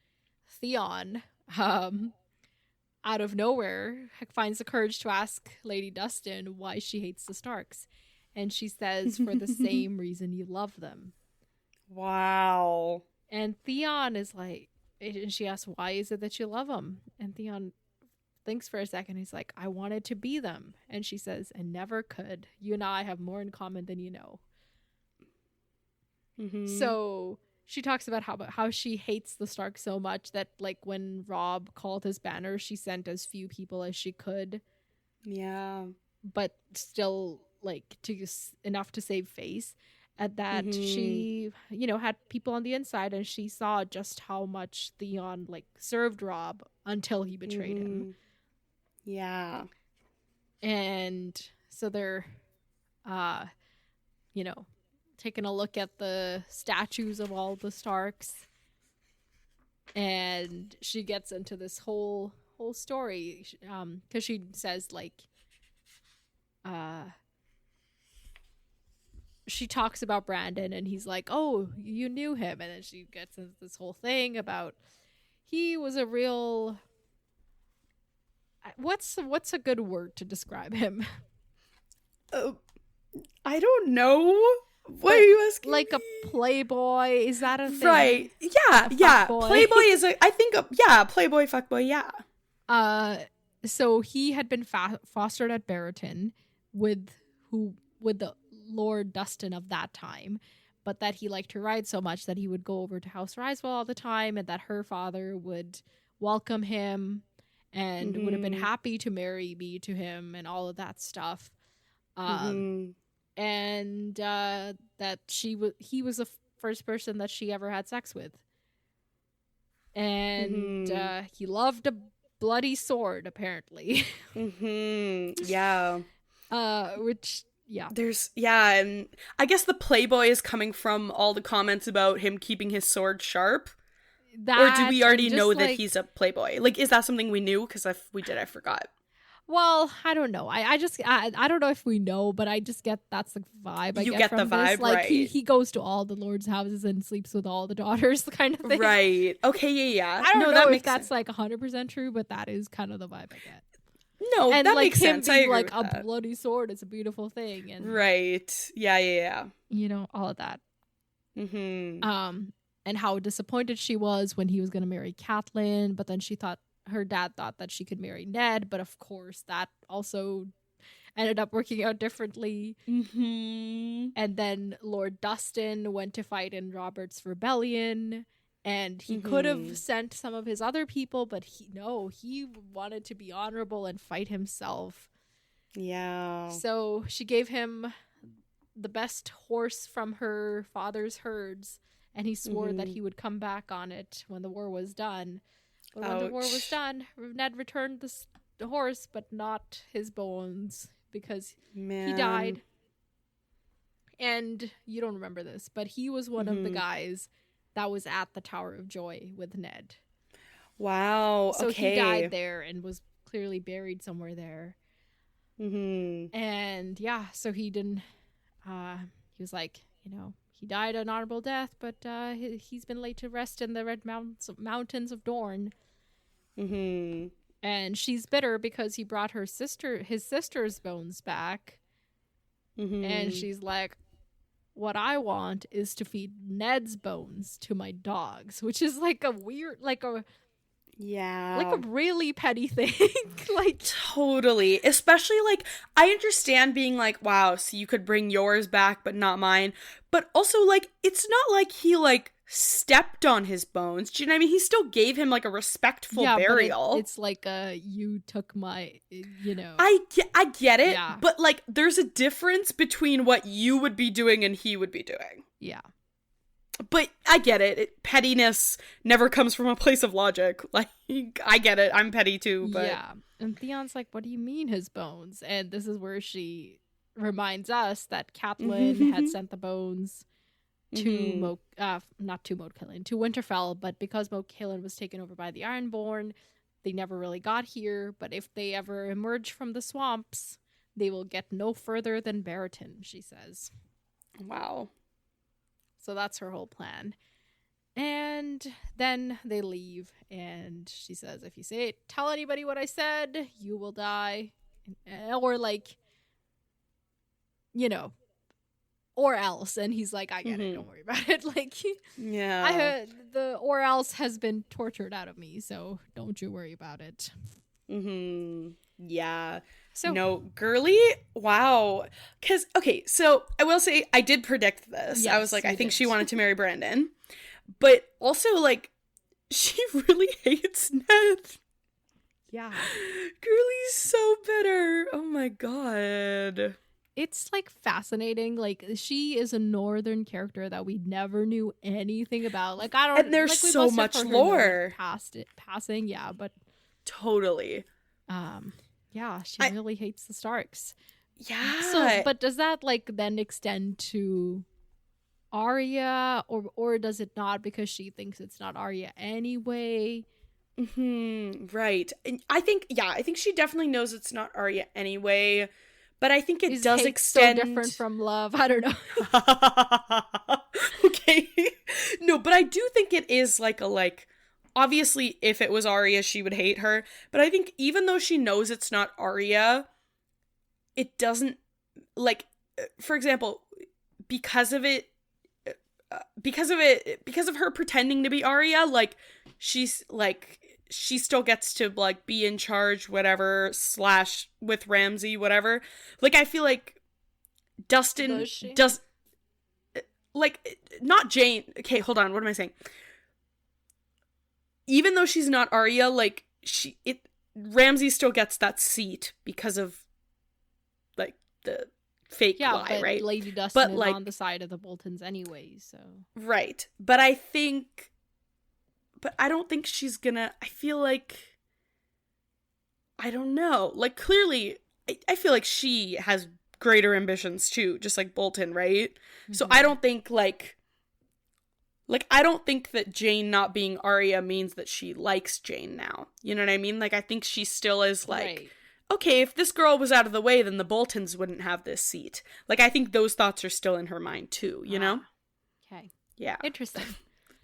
Theon, out of nowhere, finds the courage to ask Lady Dustin why she hates the Starks. And she says, for the same reason you love them. Wow. And Theon is like, and she asks, why is it that you love them? And Theon thinks for a second. He's like, I wanted to be them. And she says, and never could. You and I have more in common than you know. So she talks about how she hates the Stark so much that, like, when Robb called his banner, she sent as few people as she could. Yeah. But still, like, enough to save face. At that, she, had people on the inside, and she saw just how much Theon, like, served Robb until he betrayed him. Yeah. And so they're, taking a look at the statues of all the Starks. And she gets into this whole story, because she says, like, she talks about Brandon, and he's like, oh, you knew him. And then she gets into this whole thing about he was a real... What's a good word to describe him? I don't know. What are you asking? like a playboy. Is that a thing? Right. Yeah, yeah. Playboy is Playboy, fuckboy, yeah. So he had been fostered at Barrington with the Lord Dustin of that time, but that he liked to ride so much that he would go over to House Risewell all the time, and that her father would welcome him and would have been happy to marry me to him and all of that stuff. And that he was the first person that she ever had sex with. And he loved a bloody sword, apparently. Yeah. Which, yeah. And I guess the Playboy is coming from all the comments about him keeping his sword sharp. Or do we already know that he's a Playboy? Like, is that something we knew? Because if we did, I forgot. Well, I don't know. I don't know if we know, but I just get that's the vibe. You get the vibe, like, right? He goes to all the lords' houses and sleeps with all the daughters, kind of thing. Right. Okay. Yeah. I don't know if that's like 100% true, but that is kind of the vibe I get. No, and that like makes sense. Being, I agree like with a that. bloody sword is a beautiful thing, and right. Yeah. You know, all of that. And how disappointed she was when he was going to marry Catelyn, but then her dad thought that she could marry Ned, but of course that also ended up working out differently. And then Lord Dustin went to fight in Robert's rebellion, and he could have sent some of his other people, but he wanted to be honorable and fight himself. Yeah. So she gave him the best horse from her father's herds, and he swore that he would come back on it when the war was done. But when the war was done, Ned returned the horse, but not his bones, because he died. And you don't remember this, but he was one of the guys that was at the Tower of Joy with Ned. Wow. So he died there and was clearly buried somewhere there. And yeah, so he didn't. He was like, he died an honorable death, but he's been laid to rest in the Red Mountains of Dorne. And she's bitter because he brought his sister's bones back. And she's like, what I want is to feed Ned's bones to my dogs, which is like a weird, like a really petty thing. Like, totally. Especially, like, I understand being like, wow, so you could bring yours back but not mine, but also, like, it's not like he, like, stepped on his bones. Do you know what I mean? He still gave him, like, a respectful burial. But it's like you took my, I get it, but, like, there's a difference between what you would be doing and he would be doing. Yeah. But I get it. Pettiness never comes from a place of logic. Like, I get it. I'm petty too, but... Yeah. And Theon's like, what do you mean his bones? And this is where she reminds us that Catelyn had sent the bones to to Winterfell, but because Moat Cailin was taken over by the Ironborn, they never really got here. But if they ever emerge from the swamps, they will get no further than Barrington, she says. Wow. So that's her whole plan. And then they leave, and she says, if you tell anybody what I said, you will die. Or like, or else. And he's like, I get it, don't worry about it. Like, yeah. The or else has been tortured out of me, so don't you worry about it. Yeah. So no, girly, wow. Because, okay, so I will say I did predict this. Yes, I was like, I think she wanted to marry Brandon. But also, like, she really hates Ned. Yeah. Girly's so bitter. Oh my god. It's, like, fascinating. Like, she is a northern character that we never knew anything about. Like, I don't... And there's like, so much lore. Passing, yeah, but... Totally. Yeah, she really hates the Starks. Yeah. So, but does that, like, then extend to Arya, or does it not, because she thinks it's not Arya anyway? Right. And I think she definitely knows it's not Arya anyway, but I think it does extend... so different from love? I don't know. Okay. No, but I do think it is like obviously, if it was Arya, she would hate her. But I think even though she knows it's not Arya, it doesn't, like, for example, because of it, because of her pretending to be Arya, like, she's like, she still gets to, like, be in charge, whatever, / with Ramsay, whatever. Like, I feel like Dustin does, like, not Jane. Okay, hold on. What am I saying? Even though she's not Arya, like, Ramsay still gets that seat because of, like, the fake lie, right? Lady Dustin is on the side of the Boltons anyway, so. Right. But I don't think she's gonna, I feel like, I don't know. Like, clearly, I feel like she has greater ambitions too, just like Bolton, right? Mm-hmm. So I don't think, I don't think that Jane not being Arya means that she likes Jane now. You know what I mean? Like, I think she still is like, right. Okay, if this girl was out of the way, then the Boltons wouldn't have this seat. Like, I think those thoughts are still in her mind too, you know? Okay. Yeah. Interesting.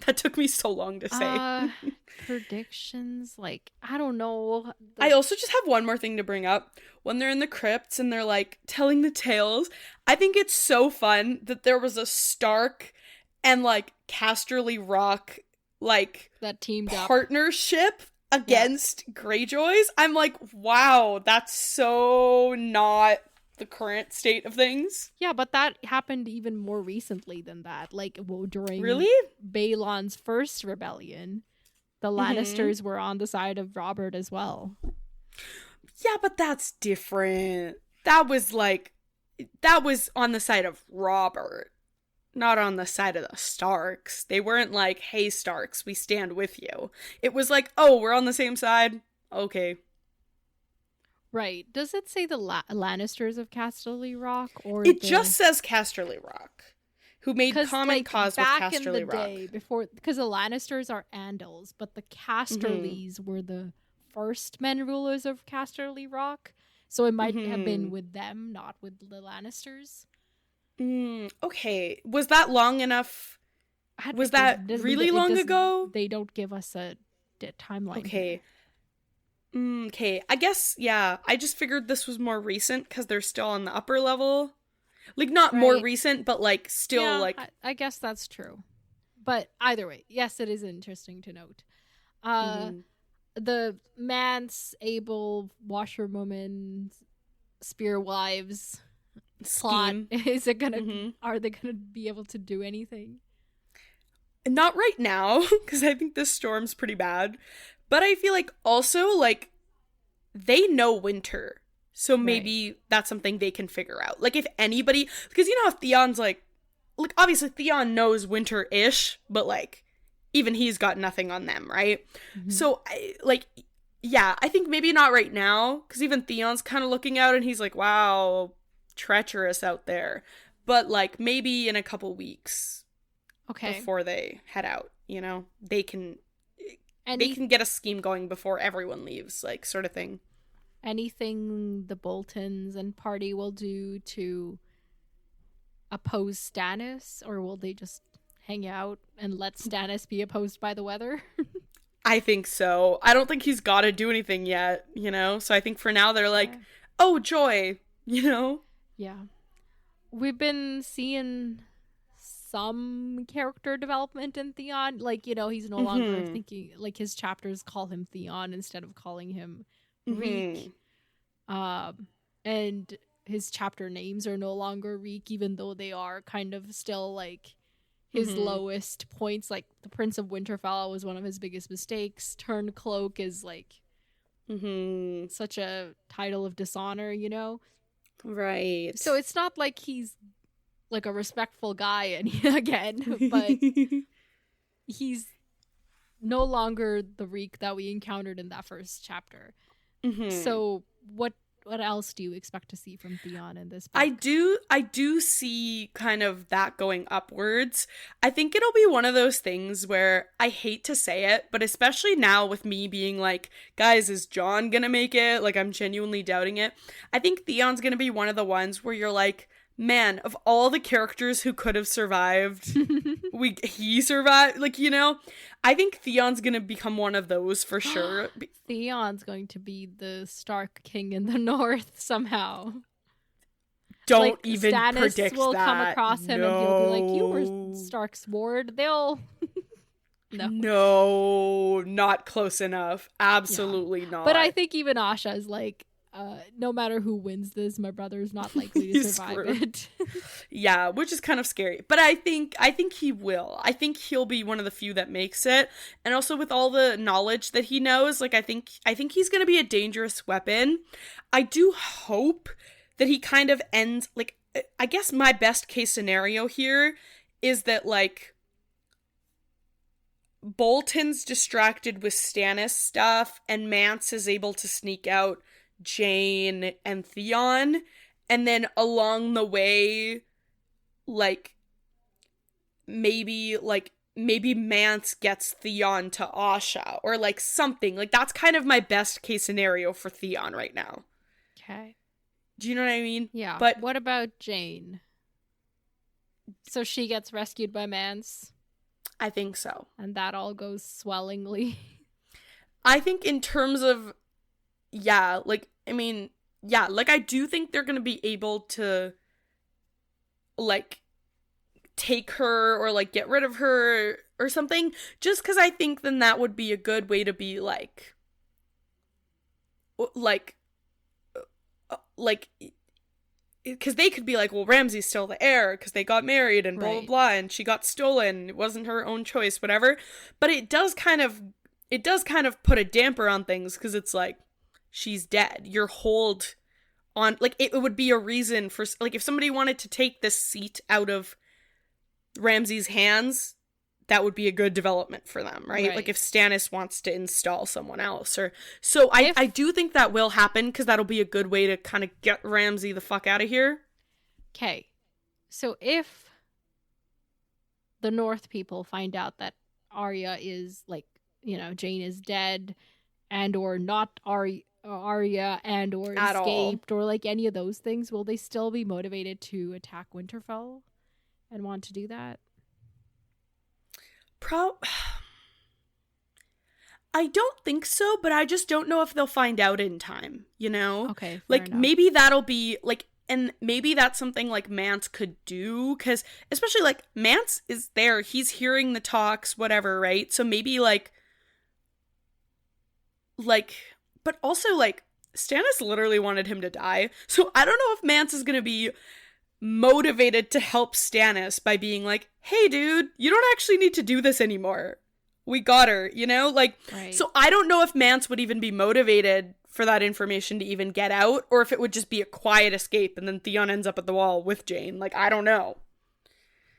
That took me so long to say. Predictions, like, I don't know. I also just have one more thing to bring up. When they're in the crypts and they're, like, telling the tales, I think it's so fun that there was a Stark and, like, Casterly Rock, like, that teamed partnership against Greyjoys. I'm like, wow, that's so not the current state of things. Yeah, but that happened even more recently than that. Like, during Balon's first rebellion, the Lannisters were on the side of Robert as well. Yeah, but that's different. That was on the side of Robert, not on the side of the Starks. They weren't like, hey, Starks, we stand with you. It was like, oh, we're on the same side? Okay. Right. Does it say the Lannisters of Casterly Rock? Or it just says Casterly Rock, who made common cause with Casterly Rock. Back in the day, because the Lannisters are Andals, but the Casterlys were the first men rulers of Casterly Rock. So it might have been with them, not with the Lannisters. Okay. Was that long enough? Was that really long ago? They don't give us a timeline. Okay. Okay. I guess, yeah. I just figured this was more recent because they're still on the upper level. Like, not more recent, but, like, still, like... I guess that's true. But either way, yes, it is interesting to note. The Mance, Able, Washerwoman, Spearwives... plot, is it gonna are they gonna be able to do anything? Not right now, because I think this storm's pretty bad, but I feel like also, like, they know winter, so maybe that's something they can figure out. Like, if anybody, because you know how Theon's like obviously Theon knows winter-ish, but, like, even he's got nothing on them, right? So I think maybe not right now, because even Theon's kind of looking out and he's like, wow, treacherous out there, but, like, maybe in a couple weeks before they head out, you know, they can get a scheme going before everyone leaves, like, sort of thing. Anything the Boltons and party will do to oppose Stannis, or will they just hang out and let Stannis be opposed by the weather? I think so. I don't think he's got to do anything yet, you know, so I think for now they're like, oh, joy, you know. Yeah. We've been seeing some character development in Theon. Like, you know, he's no longer thinking, like, his chapters call him Theon instead of calling him Reek. And his chapter names are no longer Reek, even though they are kind of still, like, his lowest points. Like, the Prince of Winterfell was one of his biggest mistakes. Turncloak is, like, such a title of dishonor, you know? Right. So it's not like he's like a respectful guy again, but he's no longer the Reek that we encountered in that first chapter. So what else do you expect to see from Theon in this book? I do see kind of that going upwards. I think it'll be one of those things where, I hate to say it, but especially now with me being like, guys, is Jon gonna make it? Like, I'm genuinely doubting it. I think Theon's gonna be one of the ones where you're like, man, of all the characters who could have survived, he survived. Like, you know, I think Theon's gonna become one of those for sure. Theon's going to be the Stark King in the North Somehow. Don't even Stannis predict will that. come across him and he'll be like, you were Stark sword, they'll No, not close enough. Absolutely not. But I think even Asha is like, no matter who wins this, my brother's not likely to survive it. Yeah, which is kind of scary. But I think he will. I think he'll be one of the few that makes it. And also with all the knowledge that he knows, like I think he's going to be a dangerous weapon. I do hope that he kind of ends, like, I guess my best case scenario here is that, like, Bolton's distracted with Stannis stuff and Mance is able to sneak out Jane and Theon, and then along the way, like, maybe Mance gets Theon to Asha, or like something. Like, that's kind of my best case scenario for Theon right now. Okay. Do you know what I mean? Yeah. But what about Jane? So she gets rescued by Mance? I think so. And that all goes swellingly. I think in terms of, yeah, like, I mean, yeah, like, I do think they're gonna be able to, like, take her or, like, get rid of her or something, just because I think then that would be a good way to be, like, because they could be like, well, Ramsay's still the heir because they got married and blah, blah, blah, and she got stolen. It wasn't her own choice, whatever. But it does kind of put a damper on things because it's like, she's dead. Your hold on, like, it would be a reason for, like, if somebody wanted to take this seat out of Ramsay's hands, that would be a good development for them, right? Like, if Stannis wants to install someone else, or so I do think that will happen because that'll be a good way to kind of get Ramsay the fuck out of here. Okay, so if the North people find out that Arya is, like, you know, Jane is dead, and or not Arya and or At escaped all, or like any of those things, will they still be motivated to attack Winterfell and want to do that? I don't think so, but I just don't know if they'll find out in time, you know? Okay, like, enough. Maybe that'll be, like, and maybe that's something, like, Mance could do, because, especially, like, Mance is there, he's hearing the talks, whatever, right? So maybe, like, but also, like, Stannis literally wanted him to die, so I don't know if Mance is gonna be motivated to help Stannis by being like, hey dude, you don't actually need to do this anymore. We got her, you know? Like, So I don't know if Mance would even be motivated for that information to even get out, or if it would just be a quiet escape and then Theon ends up at the wall with Jane. Like, I don't know.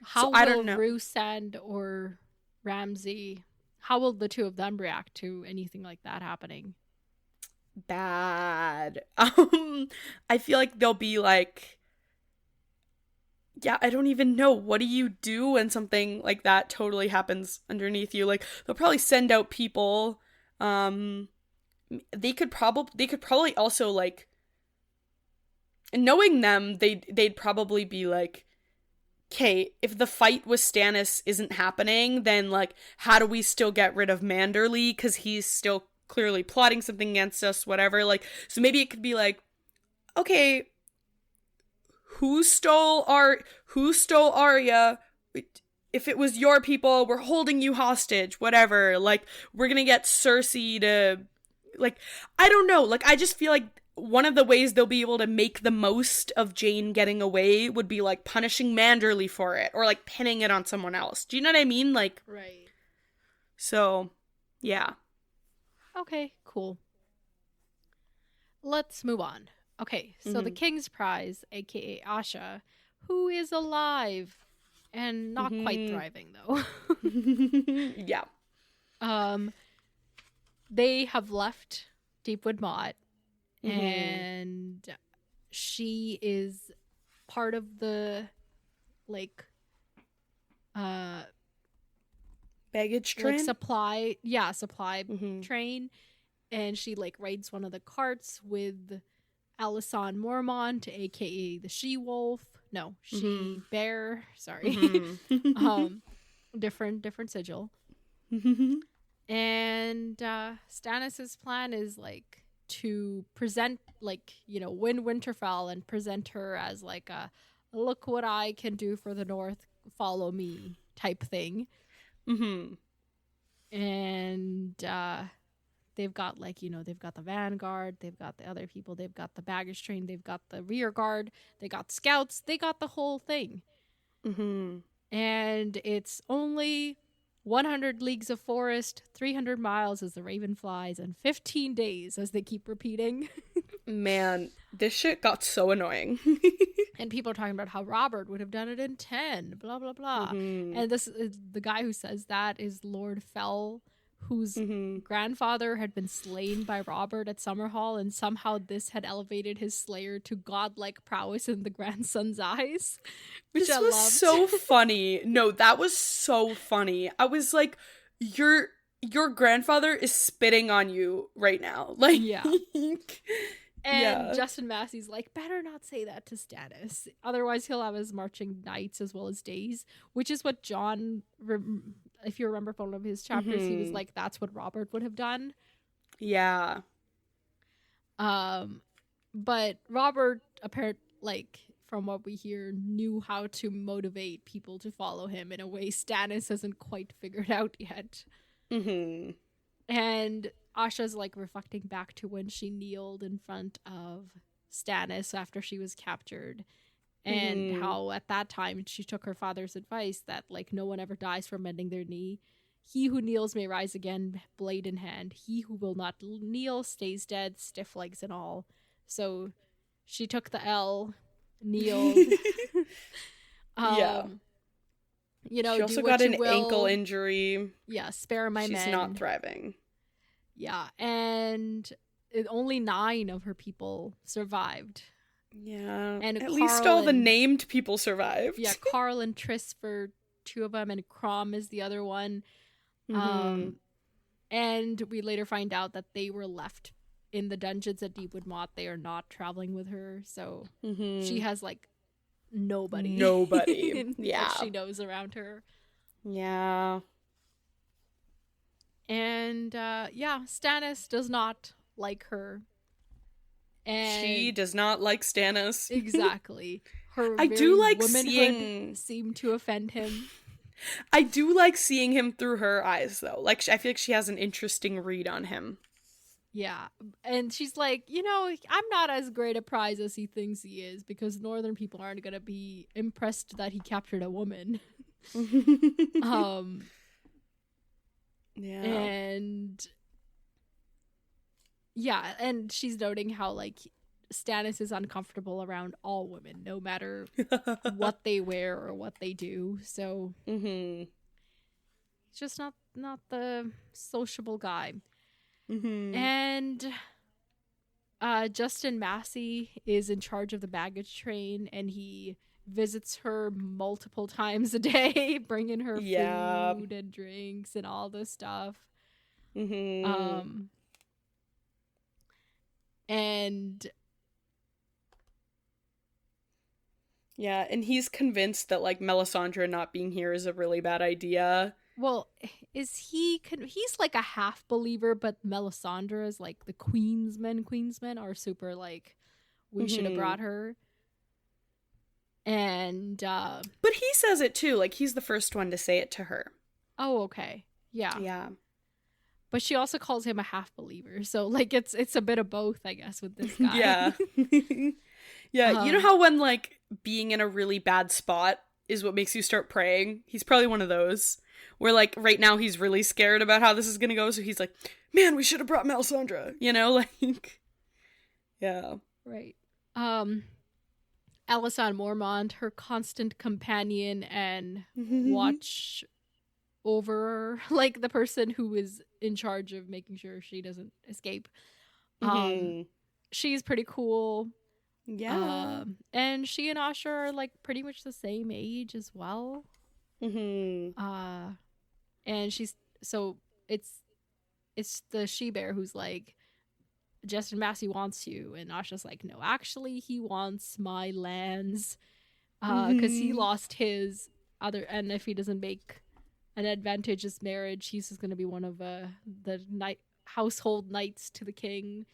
How will Rhysand or Ramsay, how will the two of them react to anything like that happening? Bad. I feel like they'll be like, yeah, I don't even know. What do you do when something like that totally happens underneath you? Like, they'll probably send out people. They could probably also, like, knowing them, they'd probably be like, okay, if the fight with Stannis isn't happening, then, like, how do we still get rid of Manderly? Because he's still clearly plotting something against us, whatever. Like, so maybe it could be like, okay, who stole Arya? If it was your people, we're holding you hostage, whatever. Like, we're gonna get Cersei to, like, I don't know. Like, I just feel like one of the ways they'll be able to make the most of Jane getting away would be, like, punishing Manderly for it, or, like, pinning it on someone else. Do you know what I mean? Like, right. So, yeah. Okay, cool. Let's move on. Okay, so the King's Prize, aka Asha, who is alive and not quite thriving though. Yeah. They have left Deepwood Motte, and she is part of the, like, baggage train, like supply train, and she, like, rides one of the carts with Alysanne Mormont, aka the She-Wolf. No, She-Bear. Sorry. Different sigil. And Stannis's plan is, like, to present, like, you know, win Winterfell and present her as, like, a look what I can do for the North, follow me type thing. Mm-hmm. And they've got like, they've got the vanguard, they've got the other people, they've got the baggage train, they've got the rear guard, they got scouts, they got the whole thing. Mm-hmm. And it's only 100 leagues of forest, 300 miles as the raven flies, and 15 days as they keep repeating. Man, this shit got so annoying. And people are talking about how Robert would have done it in 10, blah, blah, blah. Mm-hmm. And this is the guy who says that is Lord Fell, whose grandfather had been slain by Robert at Summerhall, and somehow this had elevated his slayer to godlike prowess in the grandson's eyes, which this I was loved. so funny. No, that was so funny. I was like, your grandfather is spitting on you right now. Like, yeah. And Justin Massey's like, better not say that to Stannis. Otherwise, he'll have his marching nights as well as days, which is what John, if you remember from one of his chapters, he was like, that's what Robert would have done. Yeah. But Robert, apparently, like, from what we hear, knew how to motivate people to follow him in a way Stannis hasn't quite figured out yet. Mm-hmm. And Asha's like reflecting back to when she kneeled in front of Stannis after she was captured, and how at that time she took her father's advice that like no one ever dies from bending their knee. He who kneels may rise again, blade in hand. He who will not kneel stays dead, stiff legs and all. So she took the L, kneeled. Yeah. You know, she also do what got you an will. ankle injury. Yeah, spare my men. She's not thriving. Yeah, and only 9 of her people survived. Yeah, and at least all the named people survived. Yeah, Carl and Triss for 2 of them, and Crom is the other one. And we later find out that they were left in the dungeons at Deepwood Motte. They are not traveling with her, so she has like nobody yeah, that she knows around her. Yeah. And Stannis does not like her. And she does not like Stannis. Exactly. Her I do like womanhood seemed to offend him. I do like seeing him through her eyes, though. Like, I feel like she has an interesting read on him. Yeah. And she's like, I'm not as great a prize as he thinks he is, because northern people aren't going to be impressed that he captured a woman. Yeah. And she's noting how, like, Stannis is uncomfortable around all women, no matter what they wear or what they do. So he's just not the sociable guy. And Justin Massey is in charge of the baggage train, and he visits her multiple times a day, bringing her food and drinks and all this stuff. And yeah, and he's convinced that like Melisandre not being here is a really bad idea. Well, is he's like a half believer, but Melisandre is like the Queensmen are super like, we should have brought her. And but he says it too, like he's the first one to say it to her. Oh, okay. Yeah. But she also calls him a half believer, so like it's a bit of both, I guess, with this guy. Yeah. Yeah, you know how when like being in a really bad spot is what makes you start praying? He's probably one of those. Where like right now he's really scared about how this is gonna go, so he's like, man, we should have brought Melisandre, like yeah. Right. Alysanne Mormont, her constant companion and watch over, like the person who is in charge of making sure she doesn't escape. She's pretty cool. Yeah. And she and Asha are like pretty much the same age as well. And she's so it's the she-bear who's like, Justin Massey wants you, and Asha's like, no, actually he wants my lands, because he lost his other, and if he doesn't make an advantageous marriage, he's just going to be one of the household knights to the king.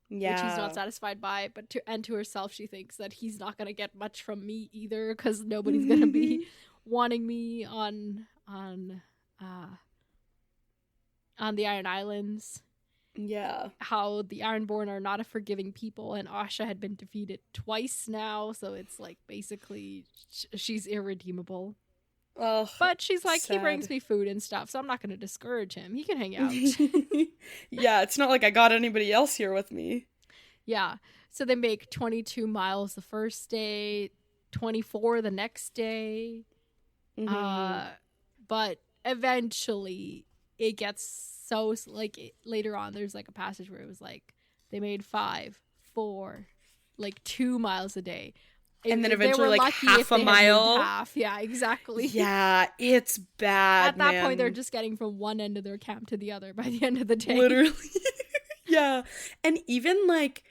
Which he's not satisfied by, but to herself she thinks that he's not going to get much from me either, because nobody's going to be wanting me on the Iron Islands. Yeah. How the Ironborn are not a forgiving people, and Asha had been defeated twice now, so it's like basically she's irredeemable. Oh, but she's like, sad. he brings me food and stuff, so I'm not going to discourage him. He can hang out. Yeah, it's not like I got anybody else here with me. Yeah. So they make 22 miles the first day, 24 the next day. But eventually it gets so, like, later on there's like a passage where it was like they made 5, 4, like 2 miles a day. And then eventually like half a mile. Half. Yeah, exactly. Yeah, it's bad. At that point, they're just getting from one end of their camp to the other by the end of the day. Literally. Yeah. And even like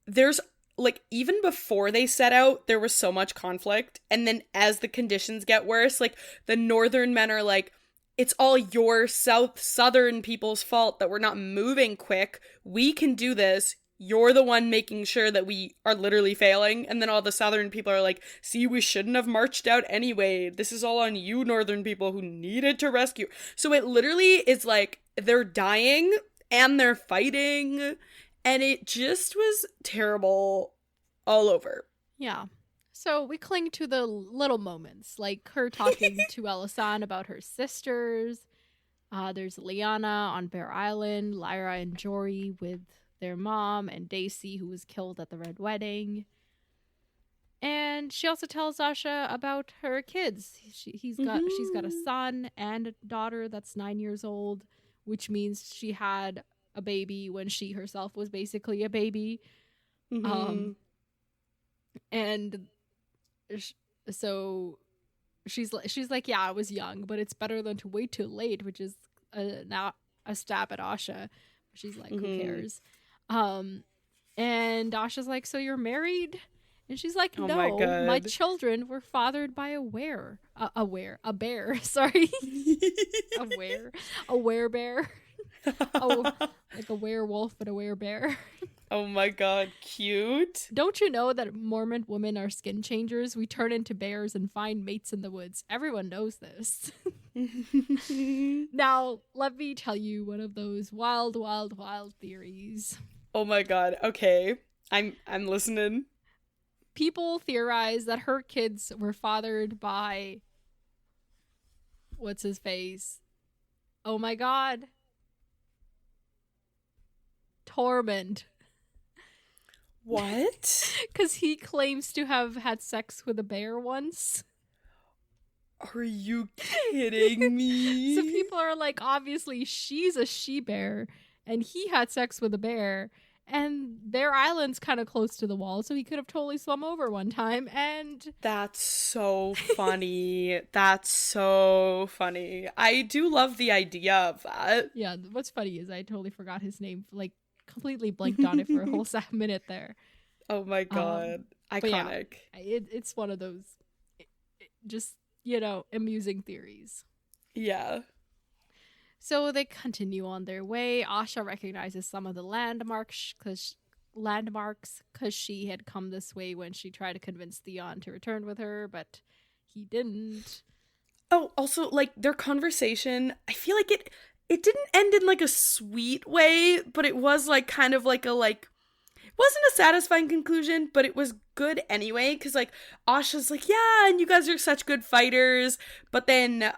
there's like even before they set out, there was so much conflict. And then as the conditions get worse, like the northern men are like, it's all your southern people's fault that we're not moving quick. We can do this. You're the one making sure that we are literally failing. And then all the southern people are like, see, we shouldn't have marched out anyway. This is all on you northern people who needed to rescue. So it literally is like they're dying and they're fighting. And it just was terrible all over. Yeah. So we cling to the little moments, like her talking to Elisan about her sisters. There's Liana on Bear Island, Lyra and Jory with their mom, and Daisy, who was killed at the Red Wedding. And she also tells Asha about her kids. She's got a son and a daughter that's 9 years old, which means she had a baby when she herself was basically a baby. And so she's like, yeah, I was young, but it's better than to wait too late, which is now a stab at Asha. She's like, who cares? And Asha's like, so you're married? And she's like, no, my children were fathered by a bear. Sorry. a werebear. Like a werewolf, but a werebear. Oh my god, cute. Don't you know that Mormon women are skin changers? We turn into bears and find mates in the woods. Everyone knows this. Now, let me tell you one of those wild, wild, wild theories. Oh my god, okay. I'm listening. People theorize that her kids were fathered by... what's his face? Oh my god. Tormund. What? Because he claims to have had sex with a bear once. Are you kidding me? So people are like, obviously she's a she-bear and he had sex with a bear, and their island's kind of close to the wall, so he could have totally swum over one time. And that's so funny. That's so funny. I do love the idea of that. Yeah, what's funny is I totally forgot his name, like completely blanked on it for a whole minute there. Oh my god. Iconic. Yeah, it's one of those just, amusing theories. Yeah. So they continue on their way. Asha recognizes some of the landmarks because she had come this way when she tried to convince Theon to return with her, but he didn't. Oh, also, like, their conversation, I feel like it didn't end in, like, a sweet way, but it was, like, kind of like a, like, wasn't a satisfying conclusion, but it was good anyway, because, like, Asha's like, yeah, and you guys are such good fighters, but then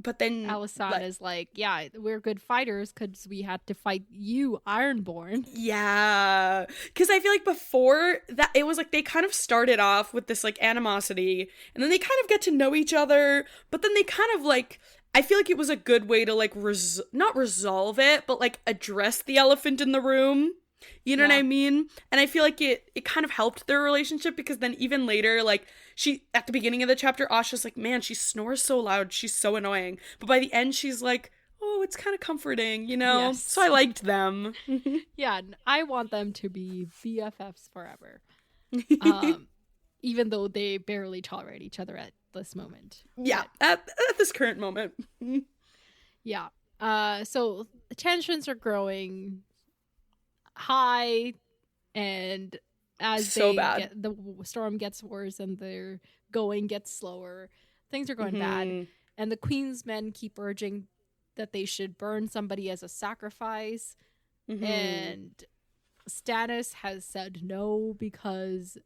Alisan is like, yeah, we're good fighters because we had to fight you, Ironborn. Yeah, because I feel like before that, it was like they kind of started off with this like animosity, and then they kind of get to know each other, but then they kind of like, I feel like it was a good way to like not resolve it, but like address the elephant in the room. You know what I mean? And I feel like it kind of helped their relationship, because then even later, like, at the beginning of the chapter, Asha's like, man, she snores so loud, she's so annoying. But by the end, she's like, oh, it's kind of comforting, Yes. So I liked them. Yeah, I want them to be BFFs forever. Even though they barely tolerate each other at this moment. Yeah, at this current moment. Yeah. So the tensions are growing high, and as the storm gets worse and their going gets slower, things are going bad. And the Queen's men keep urging that they should burn somebody as a sacrifice. And Stannis has said no because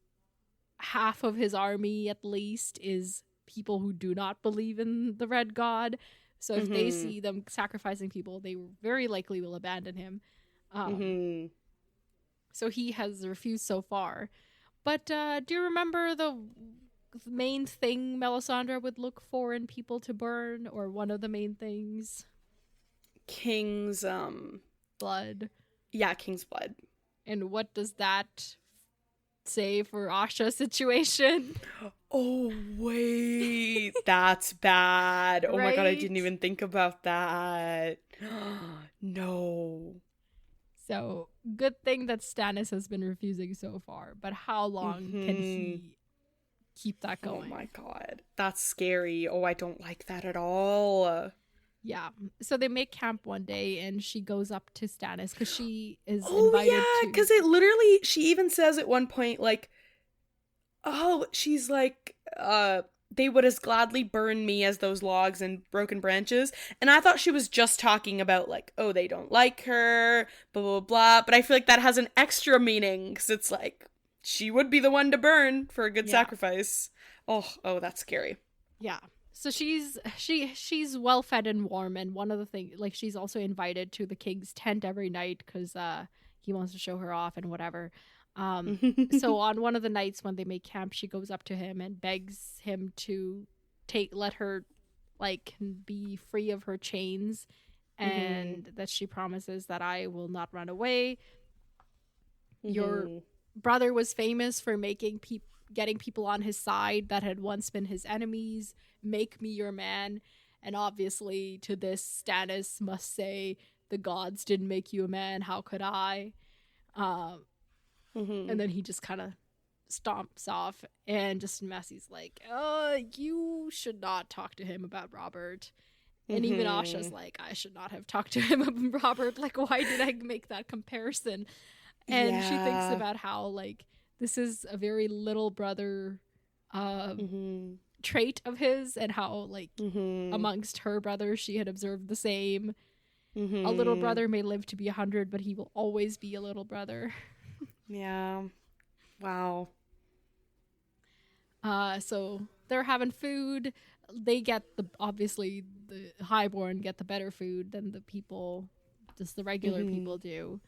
half of his army, at least, is people who do not believe in the Red God. So if they see them sacrificing people, they very likely will abandon him. So he has refused so far. But do you remember the main thing Melisandre would look for in people to burn, or one of the main things? King's blood. Yeah, King's blood. And what does that say for Asha's situation? Oh wait, that's bad. Oh my god, I didn't even think about that. No. So good thing that Stannis has been refusing so far, but how long can he keep that going? Oh my god, that's scary. Oh, I don't like that at all. Yeah. So they make camp one day and she goes up to Stannis because she is invited to. Oh yeah, because it literally, she even says at one point, like, oh, she's like, they would as gladly burn me as those logs and broken branches. And I thought she was just talking about, like, oh, they don't like her, blah, blah, blah. But I feel like that has an extra meaning because it's like, she would be the one to burn for a good sacrifice. Oh, that's scary. Yeah. So she's well fed and warm, and one of the things, like, she's also invited to the king's tent every night because he wants to show her off and whatever. So on one of the nights when they make camp, she goes up to him and begs him to let her, like, be free of her chains, and that she promises that I will not run away. Your brother was famous for getting people on his side that had once been his enemies. Make me your man. And obviously to this, Stannis must say, the gods didn't make you a man, how could I? And then he just kind of stomps off, and just Massey's like, you should not talk to him about Robert. And even Asha's like, I should not have talked to him about Robert. Like, why did I make that comparison? And she thinks about how, like, this is a very little brother trait of his, and how, like, amongst her brothers, she had observed the same. A little brother may live to be 100, but he will always be a little brother. Yeah. Wow. So they're having food. They get obviously the highborn get the better food than the people, just the regular people do.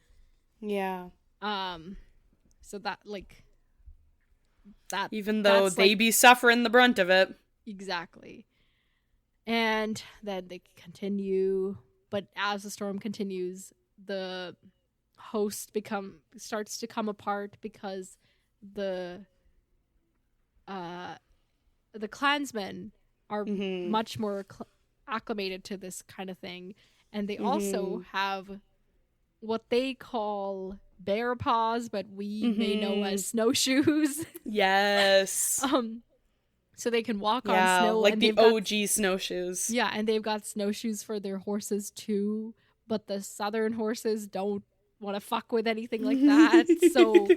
Yeah. So that, like, that, even though they be suffering the brunt of it. Exactly. And then they continue, but as the storm continues, the host starts to come apart because the clansmen are much more acclimated to this kind of thing, and they also have what they call bear paws, but we may know as snowshoes. Yes. So they can walk on snow, like the OG snowshoes. Yeah, and they've got snowshoes for their horses too, but the southern horses don't want to fuck with anything like that. So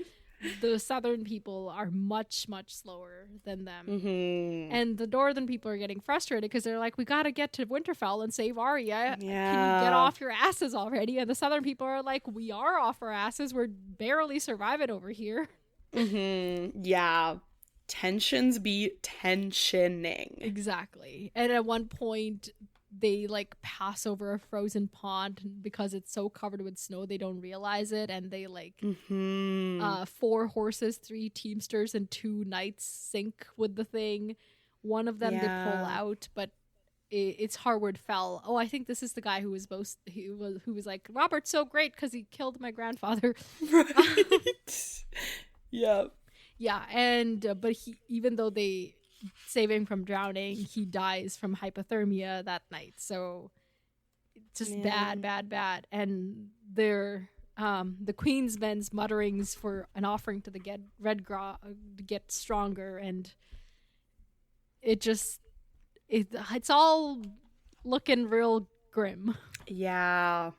the southern people are much, much slower than them. And the northern people are getting frustrated because they're like, we got to get to Winterfell and save Arya. Can you get off your asses already? And the southern people are like, we are off our asses. We're barely surviving over here. Yeah. Tensions be tensioning. Exactly. And at one point, they, like, pass over a frozen pond because it's so covered with snow they don't realize it, and they, like, 4 horses, 3 teamsters, and 2 knights sink with the thing. One of them they pull out, but it's Harward Fell. Oh, I think this is the guy who was who was like, Robert's so great because he killed my grandfather. Right. Yeah, and but even though they save him from drowning, he dies from hypothermia that night. So it's just bad. And they're the Queen's men's mutterings for an offering to the Red Grog to get stronger, and it's all looking real grim. Yeah.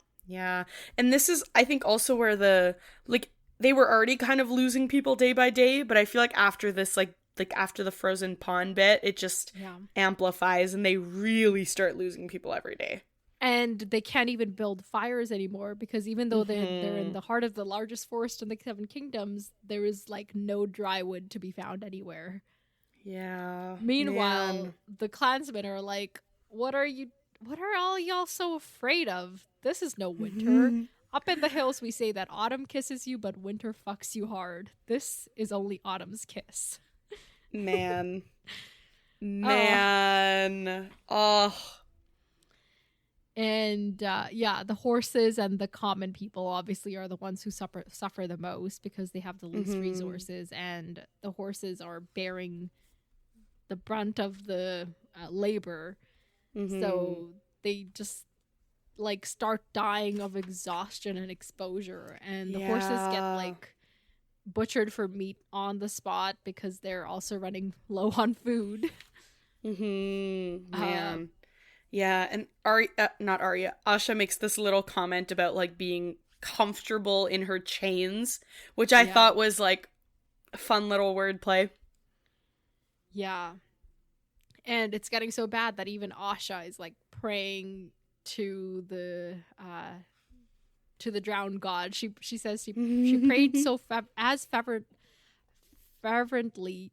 And this is, I think, also where they were already kind of losing people day by day, but I feel like after this, like, like after the frozen pond bit, it just amplifies and they really start losing people every day. And they can't even build fires anymore because even though they're in the heart of the largest forest in the Seven Kingdoms, there is like no dry wood to be found anywhere. Yeah. Meanwhile, the clansmen are like, what are all y'all so afraid of? This is no winter. Up in the hills, we say that autumn kisses you, but winter fucks you hard. This is only autumn's kiss. Man. Oh. And the horses and the common people obviously are the ones who suffer the most because they have the least resources, and the horses are bearing the brunt of the labor. So they just like start dying of exhaustion and exposure, and the horses get like butchered for meat on the spot because they're also running low on food. Man. Yeah, and Asha makes this little comment about like being comfortable in her chains, which I thought was like a fun little wordplay. Yeah. And it's getting so bad that even Asha is like praying to the drowned god. She says she prayed so fervently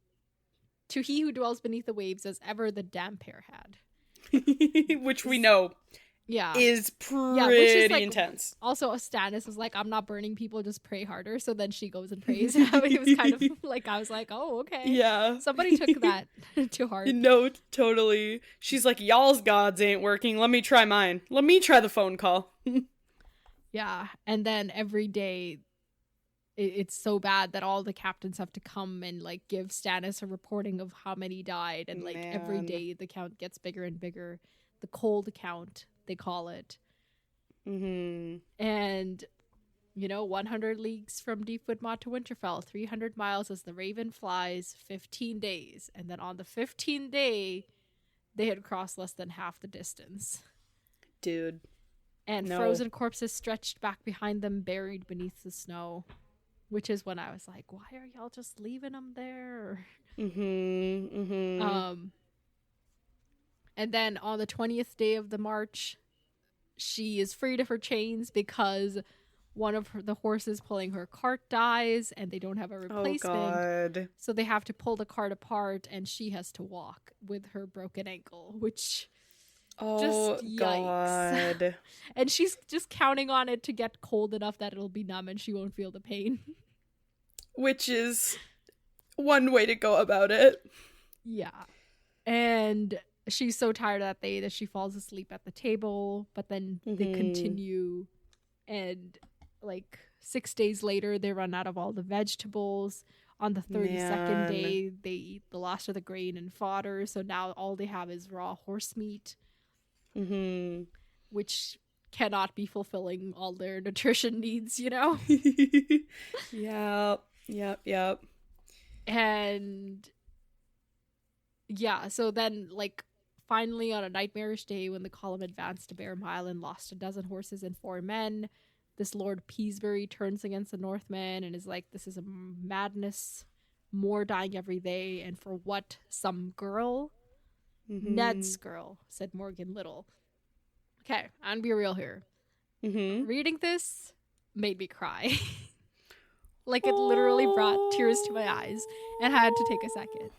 to he who dwells beneath the waves as ever the damp pair had. Which we know is pretty which is like, intense. Also, Stannis was like, I'm not burning people, just pray harder. So then she goes and prays. It was kind of like, I was like, oh, okay. Yeah. Somebody took that to heart. No, totally. She's like, y'all's gods ain't working. Let me try mine. Let me try the phone call. Yeah. And then every day, it's so bad that all the captains have to come and like give Stannis a reporting of how many died, and like every day the count gets bigger and bigger. The cold count, they call it. And 100 leagues from Deepwood Motte to Winterfell, 300 miles as the raven flies, 15 days, and then on the 15th day they had crossed less than half the distance, dude. And frozen corpses stretched back behind them, buried beneath the snow. Which is when I was like, why are y'all just leaving them there? And then on the 20th day of the march, she is freed of her chains because one of the horses pulling her cart dies and they don't have a replacement. Oh, God. So they have to pull the cart apart and she has to walk with her broken ankle, which... Oh, just God. And she's just counting on it to get cold enough that it'll be numb and she won't feel the pain. Which is one way to go about it. Yeah. And she's so tired that day that she falls asleep at the table, but then they continue, and like 6 days later they run out of all the vegetables. On the 32nd day they eat the last of the grain and fodder, so now all they have is raw horse meat. Which cannot be fulfilling all their nutrition needs, Yep. And so then like finally on a nightmarish day when the column advanced to Bear Mile and lost 12 horses and 4 men, this Lord Peasbury turns against the Northmen and is like, this is a madness, more dying every day, and for what? Some girl? Ned's girl, said Morgan Little. Okay, I'm gonna be real here. Reading this made me cry. Like, it literally brought tears to my eyes, and I had to take a second.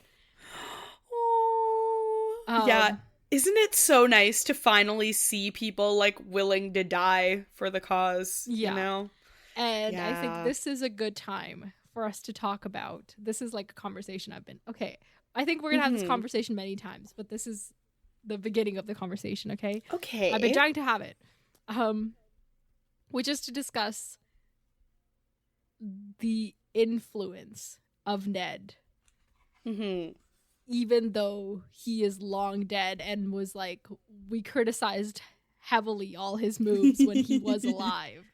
Yeah, isn't it so nice to finally see people, like, willing to die for the cause, you know? And I think this is a good time for us to talk about. This is, like, a conversation okay, I think we're gonna have this conversation many times, but this is the beginning of the conversation, okay? Okay. I've been trying to have it. Which is to discuss the influence of Ned. Even though he is long dead and was like, we criticized heavily all his moves when he was alive.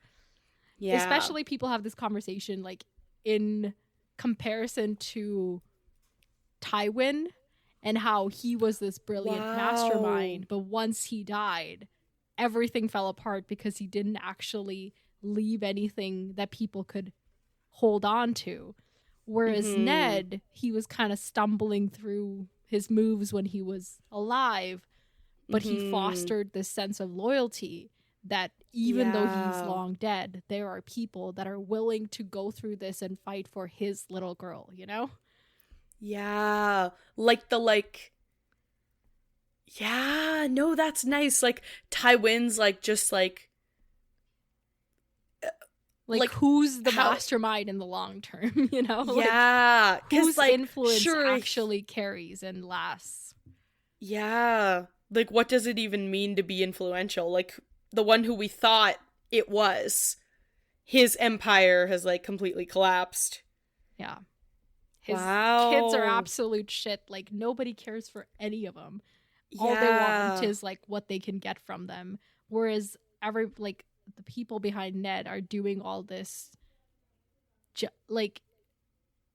Yeah. Especially people have this conversation like in comparison to Tywin and how he was this brilliant mastermind, but once he died, everything fell apart because he didn't actually leave anything that people could hold on to. Whereas Ned, he was kind of stumbling through his moves when he was alive, but he fostered this sense of loyalty that even though he's long dead, there are people that are willing to go through this and fight for his little girl, you know? Yeah. Yeah, no, that's nice. Like, Tywin's, like, just, like who's the mastermind in the long term, you know? Yeah. Whose influence actually carries and lasts. Yeah. Like, what does it even mean to be influential? Like, the one who we thought it was, his empire has, like, completely collapsed. Yeah. His kids are absolute shit. Like, nobody cares for any of them. All they want is, like, what they can get from them. Whereas the people behind Ned are doing all this,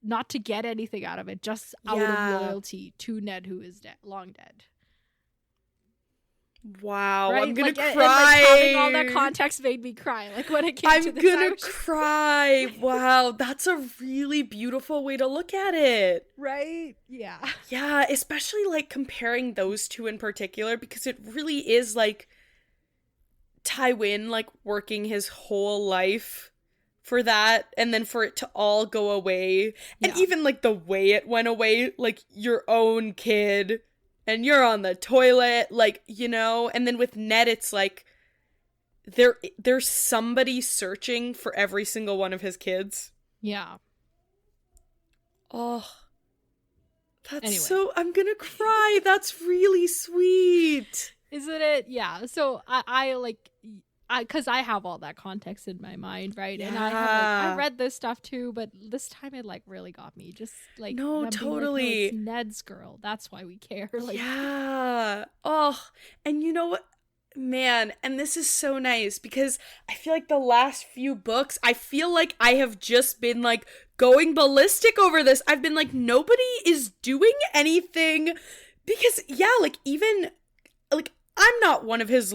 not to get anything out of it, just out of loyalty to Ned, who is long dead. Wow, right? I'm gonna cry. And, having all that context made me cry. Like, when it came to this, I'm gonna cry. Wow, that's a really beautiful way to look at it. Right? Yeah. Yeah, especially, like, comparing those two in particular, because it really is, like, Tywin, like, working his whole life for that, and then for it to all go away. And even, like, the way it went away, like, your own kid, and you're on the toilet, like, you know? And then with Ned, it's like, there's somebody searching for every single one of his kids. Yeah. Oh. I'm gonna cry. That's really sweet. Isn't it? Yeah. So because I have all that context in my mind, right? Yeah. And I read this stuff too, but this time it, like, really got me. Just, like, no, totally. Like, no, it's Ned's girl. That's why we care. Like, yeah. Oh, and you know what, man? And this is so nice because I feel like the last few books, I feel like I have just been, like, going ballistic over this. I've been like, nobody is doing anything because, yeah, like, even, like, I'm not one of his,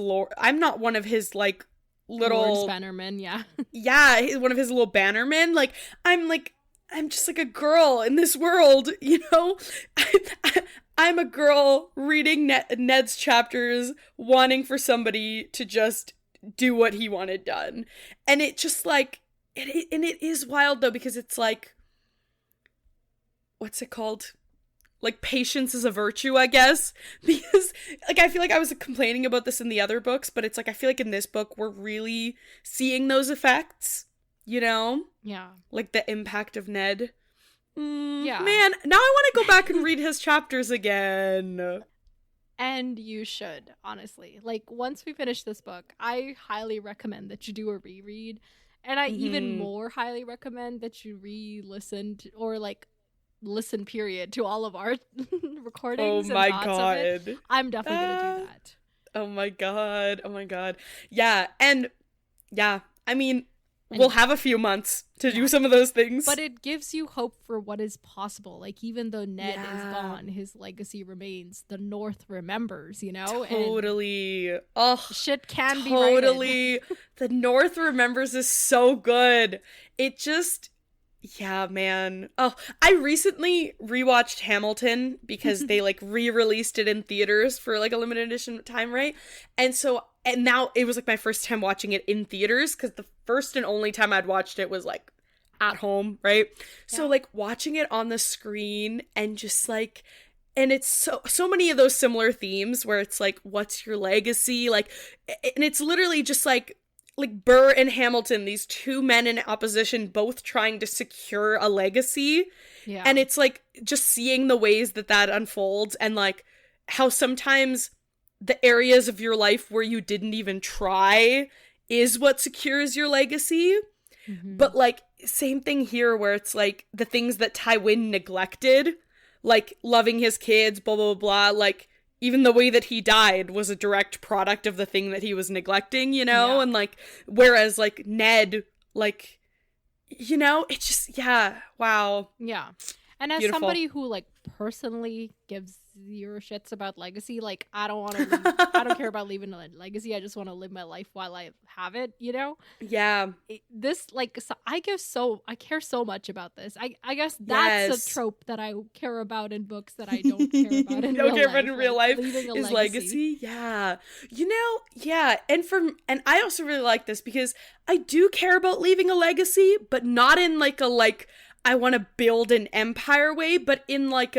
like, little... Lord's bannermen, yeah. Yeah, one of his little bannermen. Like, I'm just, like, a girl in this world, you know? I'm a girl reading Ned's chapters, wanting for somebody to just do what he wanted done. And it just, like... and it is wild, though, because it's, like... what's it called? Like, patience is a virtue, I guess, because, like, I feel like I was complaining about this in the other books, but it's like, I feel like in this book, we're really seeing those effects, you know? Yeah. Like, the impact of Ned. Yeah. Man, now I want to go back and read his chapters again. And you should, honestly. Like, once we finish this book, I highly recommend that you do a reread, and I even more highly recommend that you re-listen to, or, like, listen period to all of our recordings. Oh my god, of it. I'm definitely gonna do that. Oh my god. Yeah, and yeah, I mean, we'll have a few months to do some of those things, but it gives you hope for what is possible. Like, even though Ned is gone, his legacy remains. The North remembers, you know? Totally. And oh, shit can be righted. The North remembers is so good. It just... yeah, man. Oh, I recently rewatched Hamilton because they, like, re-released it in theaters for, like, a limited edition time, right? And now it was, like, my first time watching it in theaters because the first and only time I'd watched it was, like, at home, right? Yeah. So, like, watching it on the screen and just, like, and it's so many of those similar themes where it's, like, what's your legacy? Like, and it's literally just, like Burr and Hamilton, these two men in opposition, both trying to secure a legacy. Yeah. And it's, like, just seeing the ways that unfolds and, like, how sometimes the areas of your life where you didn't even try is what secures your legacy. Mm-hmm. But, like, same thing here where it's, like, the things that Tywin neglected, like, loving his kids, blah, blah, blah, like, even the way that he died was a direct product of the thing that he was neglecting, you know? Yeah. And, like, whereas, like, Ned, like, you know, it's just, yeah, wow. Yeah. And as Beautiful. somebody who like personally gives zero shits about legacy, like I don't want to I don't care about leaving a legacy. I just want to live my life while I have it, you know? Yeah. This like so I care so much about this. I guess that's a trope that I care about in books that I don't care about in real life. In real life leaving a is legacy. Yeah. You know, yeah. And I also really like this because I do care about leaving a legacy, but not in like a I want to build an empire way, but in like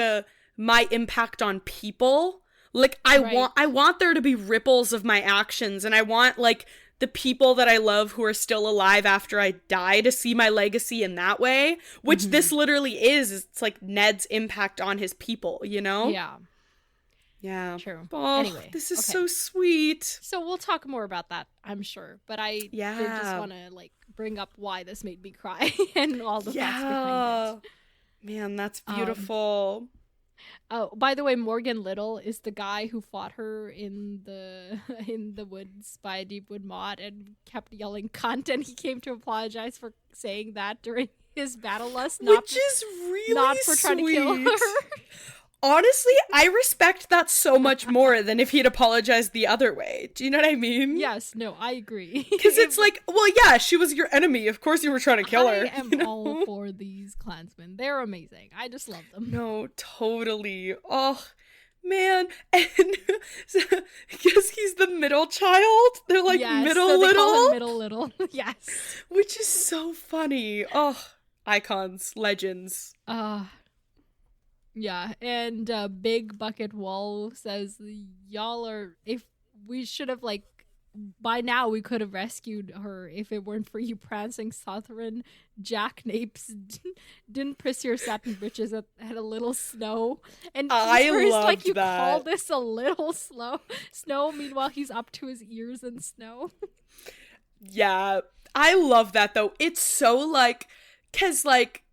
my impact on people. Like I want there to be ripples of my actions, and I want like the people that I love who are still alive after I die to see my legacy in that way, which this literally is. It's like Ned's impact on his people, you know? Yeah. Yeah. True. Oh, anyway, this is so sweet. So we'll talk more about that, I'm sure. But I did just want to like bring up why this made me cry and all the thoughts behind it. Man, that's beautiful. Oh, by the way, Morgan Little is the guy who fought her in the woods by a deep wood motte and kept yelling cunt, and he came to apologize for saying that during his battle lust, which is really not for trying to kill her. Honestly, I respect that so much more than if he'd apologized the other way. Do you know what I mean? Yes, no, I agree. Because it's like, well, yeah, she was your enemy. Of course you were trying to kill her. I am all for these Klansmen. They're amazing. I just love them. No, totally. Oh, man. And because he's the middle child, they're like middle so little. They call him middle little. Yes. Which is so funny. Oh, icons, legends. Yeah, and Big Bucket Wall says, y'all are, if we should have, like, by now we could have rescued her if it weren't for you prancing southern jackanapes. Didn't piss your satin britches at a little snow. And I love like, you that. call this a little snow, meanwhile he's up to his ears in snow. Yeah, I love that, though. It's so, like, because, like,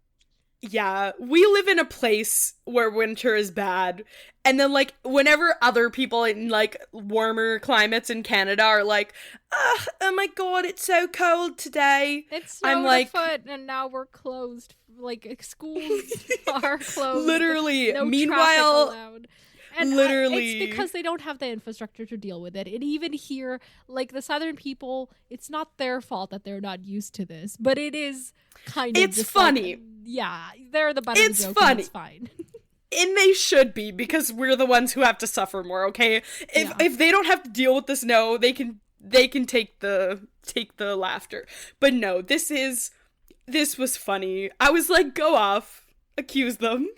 yeah, we live in a place where winter is bad. And then, like, whenever other people in, like, warmer climates in Canada are like, oh my god, it's so cold today. It snowed a foot and now we're closed. Like, schools are closed. Literally. No Meanwhile, traffic allowed. And literally. It's because they don't have the infrastructure to deal with it. And even here, like, the southern people, it's not their fault that they're not used to this. But it is kind of It's funny. Like, yeah, they're the butt of the joke. Funny. It's fine. And they should be, because we're the ones who have to suffer more, okay? If they don't have to deal with the snow, they can take the laughter. But no, this was funny. I was like, go off. Accuse them.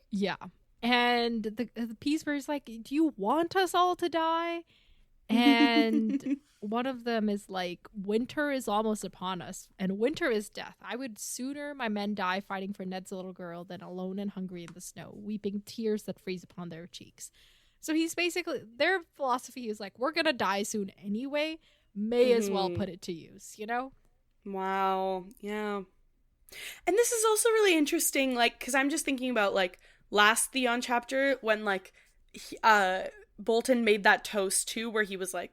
Yeah. And the Peaceberry's like, do you want us all to die? And one of them is like, winter is almost upon us, and winter is death. I would sooner my men die fighting for Ned's little girl than alone and hungry in the snow, weeping tears that freeze upon their cheeks. So he's basically, their philosophy is like, we're gonna die soon anyway, may as well put it to use, you know? Wow. Yeah. And this is also really interesting, like, because I'm just thinking about, like, last Theon chapter when, like, Bolton made that toast too, where he was like,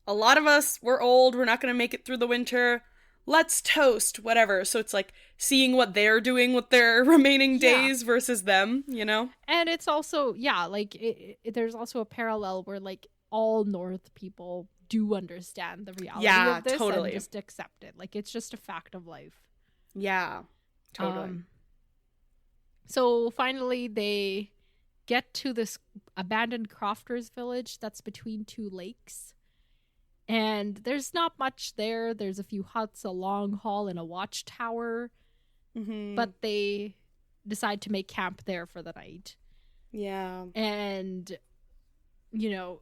a lot of us, we're old, we're not gonna make it through the winter, let's toast, whatever. So it's like seeing what they're doing with their remaining days versus them, you know? And it's also, like, there's also a parallel where, like, all North people do understand the reality of this and just accept it. Like, it's just a fact of life. Yeah, totally. So finally they get to this abandoned crofters village that's between two lakes. And there's not much there. There's a few huts, a long hall, and a watchtower. But they decide to make camp there for the night. Yeah. And, you know,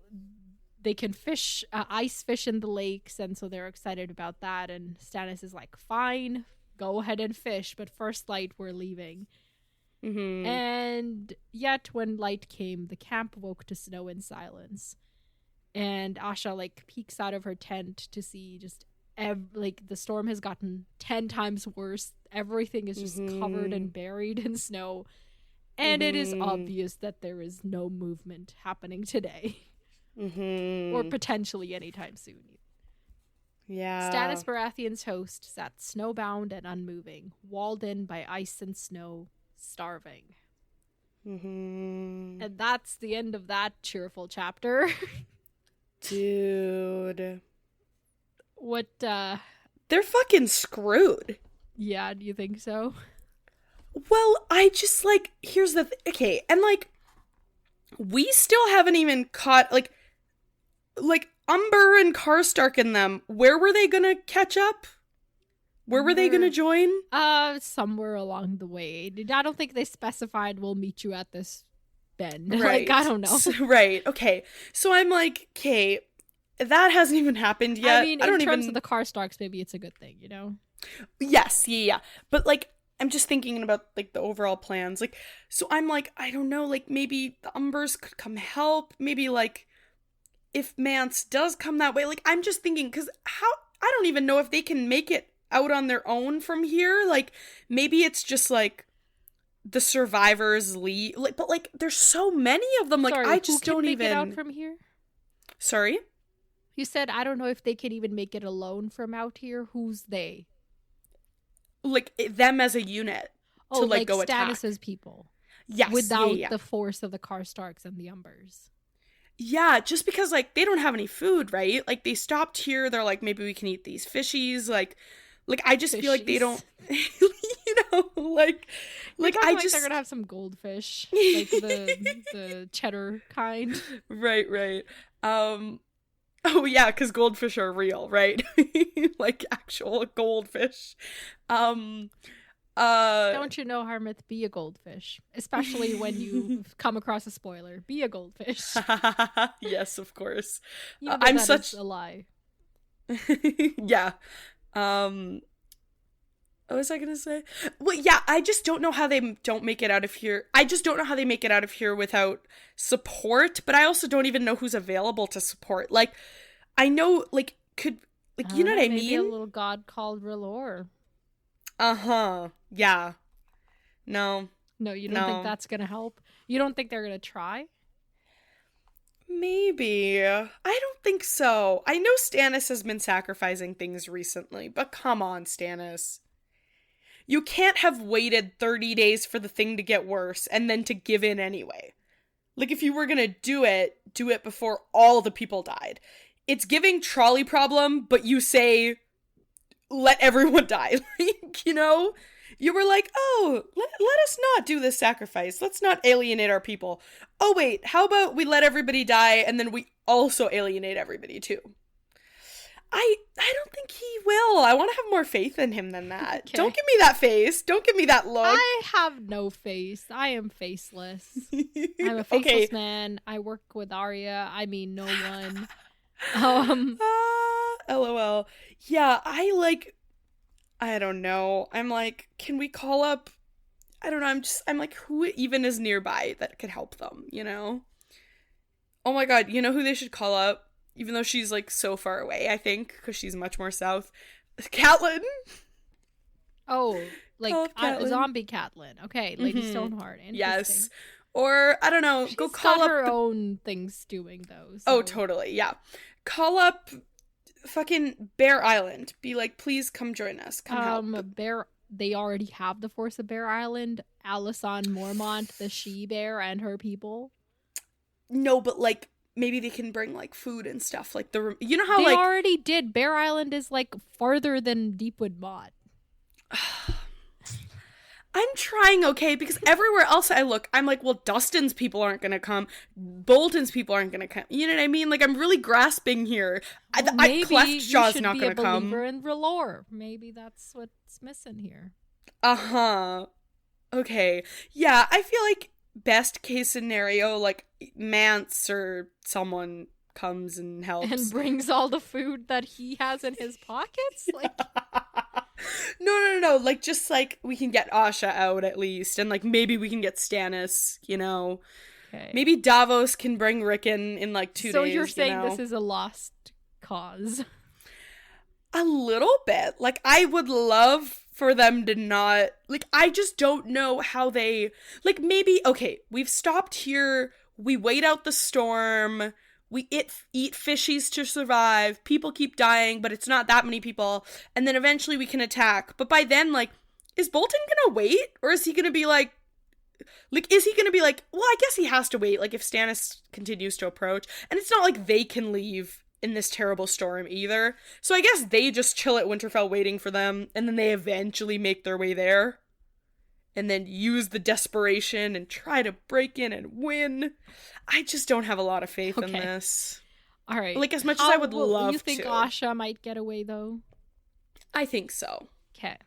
they can fish, ice fish in the lakes, and so they're excited about that. And Stannis is like, fine, go ahead and fish, but first light, we're leaving. And yet when light came, the camp woke to snow and silence. And Asha, like, peeks out of her tent to see just like, the storm has gotten 10 times worse. Everything is just covered and buried in snow. And it is obvious that there is no movement happening today. Or potentially anytime soon. Yeah. Stannis Baratheon's host sat snowbound and unmoving, walled in by ice and snow, starving. Mm-hmm. And that's the end of that cheerful chapter. Dude. What, They're fucking screwed. yeah, do you think so? Well, I just, like, here's the okay, and, like, we still haven't even caught, like, Umber and Karstark and them, where were they gonna catch up? Where were they gonna join? Somewhere along the way. I don't think they specified we'll meet you at this bend. Right. Like, I don't know. Right, okay. So I'm like, okay, that hasn't even happened yet. I mean, in terms of the Karstarks, maybe it's a good thing, you know? Yes, yeah. But, like, I'm just thinking about, like, the overall plans. Like, so I'm like, I don't know, like, maybe the Umbers could come help. Maybe, like, if Mance does come that way. Like, I'm just thinking, because I don't even know if they can make it out on their own from here. Like, maybe it's just, like, the survivors leave. Like, but, like, there's so many of them. Like, Sorry, I just who can don't make even. it out from here? Sorry? You said, I don't know if they can even make it alone from out here. Who's they? Like, them as a unit to, like, go attack. Stannis' people. Yes. Without yeah. the force of the Karstarks and the Umbers. Yeah, just because, like, they don't have any food, right? Like, they stopped here. They're like, maybe we can eat these fishies. Like I just feel like they don't, you know, like I just. They're gonna have some goldfish, like the cheddar kind. Right. Oh yeah, because goldfish are real, right? Like actual goldfish. Don't you know, Harmith, be a goldfish. Especially when you come across a spoiler. Be a goldfish. Yes, of course. I'm such a lie. Yeah. What was I gonna say? Well, yeah, I just don't know how they don't make it out of here. I just don't know how they make it out of here without support, but I also don't even know who's available to support. Like, I know, like, you know what I mean? Maybe a little god called R'hllor. Uh-huh. Yeah. No, you don't think that's gonna help? You don't think they're gonna try? Maybe. I don't think so. I know Stannis has been sacrificing things recently, but come on, Stannis. You can't have waited 30 days for the thing to get worse and then to give in anyway. Like, if you were gonna do it before all the people died. It's giving trolley problem, but you say, let everyone die. Like, you know? You were like, oh, let us not do this sacrifice. Let's not alienate our people. Oh, wait, how about we let everybody die and then we also alienate everybody too? I don't think he will. I want to have more faith in him than that. Okay. Don't give me that face. Don't give me that look. I have no face. I am faceless. I'm a faceless man. I work with Arya. I mean, no one. LOL. Yeah, I don't know. I'm like, can we call up? I don't know. I'm like, who even is nearby that could help them, you know? Oh my god, you know who they should call up? Even though she's, like, so far away, I think, because she's much more south. Catelyn! Oh, like a zombie Catelyn. Okay, Lady Stoneheart. Yes. Or, I don't know, she's go call up... her own things doing, though. So. Oh, totally, yeah. Call up fucking Bear Island. Be like, please come join us. Come help. They already have the force of Bear Island. Alysanne Mormont, the she-bear, and her people. No, but, like... Maybe they can bring, like, food and stuff. Like, you know how, they already did. Bear Island is, like, farther than Deepwood Motte. I'm trying, okay? Because everywhere else I look, I'm like, well, Dustin's people aren't gonna come. Bolton's people aren't gonna come. You know what I mean? Like, I'm really grasping here. Well, maybe Cleftjaw's not gonna come. Maybe you should be a believer in R'hllor. Maybe that's what's missing here. Uh-huh. Okay. Yeah, I feel like best case scenario, like, Mance or someone comes and helps. And brings all the food that he has in his pockets? Like... No. Like, just, like, we can get Asha out at least. And, like, maybe we can get Stannis, you know. Okay. Maybe Davos can bring Rickon in, like, 2 days, So you're saying this is a lost cause? A little bit. Like, I would love for them to not... Like, I just don't know how they... Like, maybe... Okay, we've stopped here... We wait out the storm, we eat fishies to survive, people keep dying, but it's not that many people, and then eventually we can attack. But by then, like, is Bolton gonna wait? Or is he gonna be like, like, is he gonna be like, well, I guess he has to wait, like, if Stannis continues to approach, and it's not like they can leave in this terrible storm either, so I guess they just chill at Winterfell waiting for them, and then they eventually make their way there, and then use the desperation and try to break in and win. I just don't have a lot of faith in this. All right. Like, as much as I would love to. You think Asha might get away, though? I think so. Okay.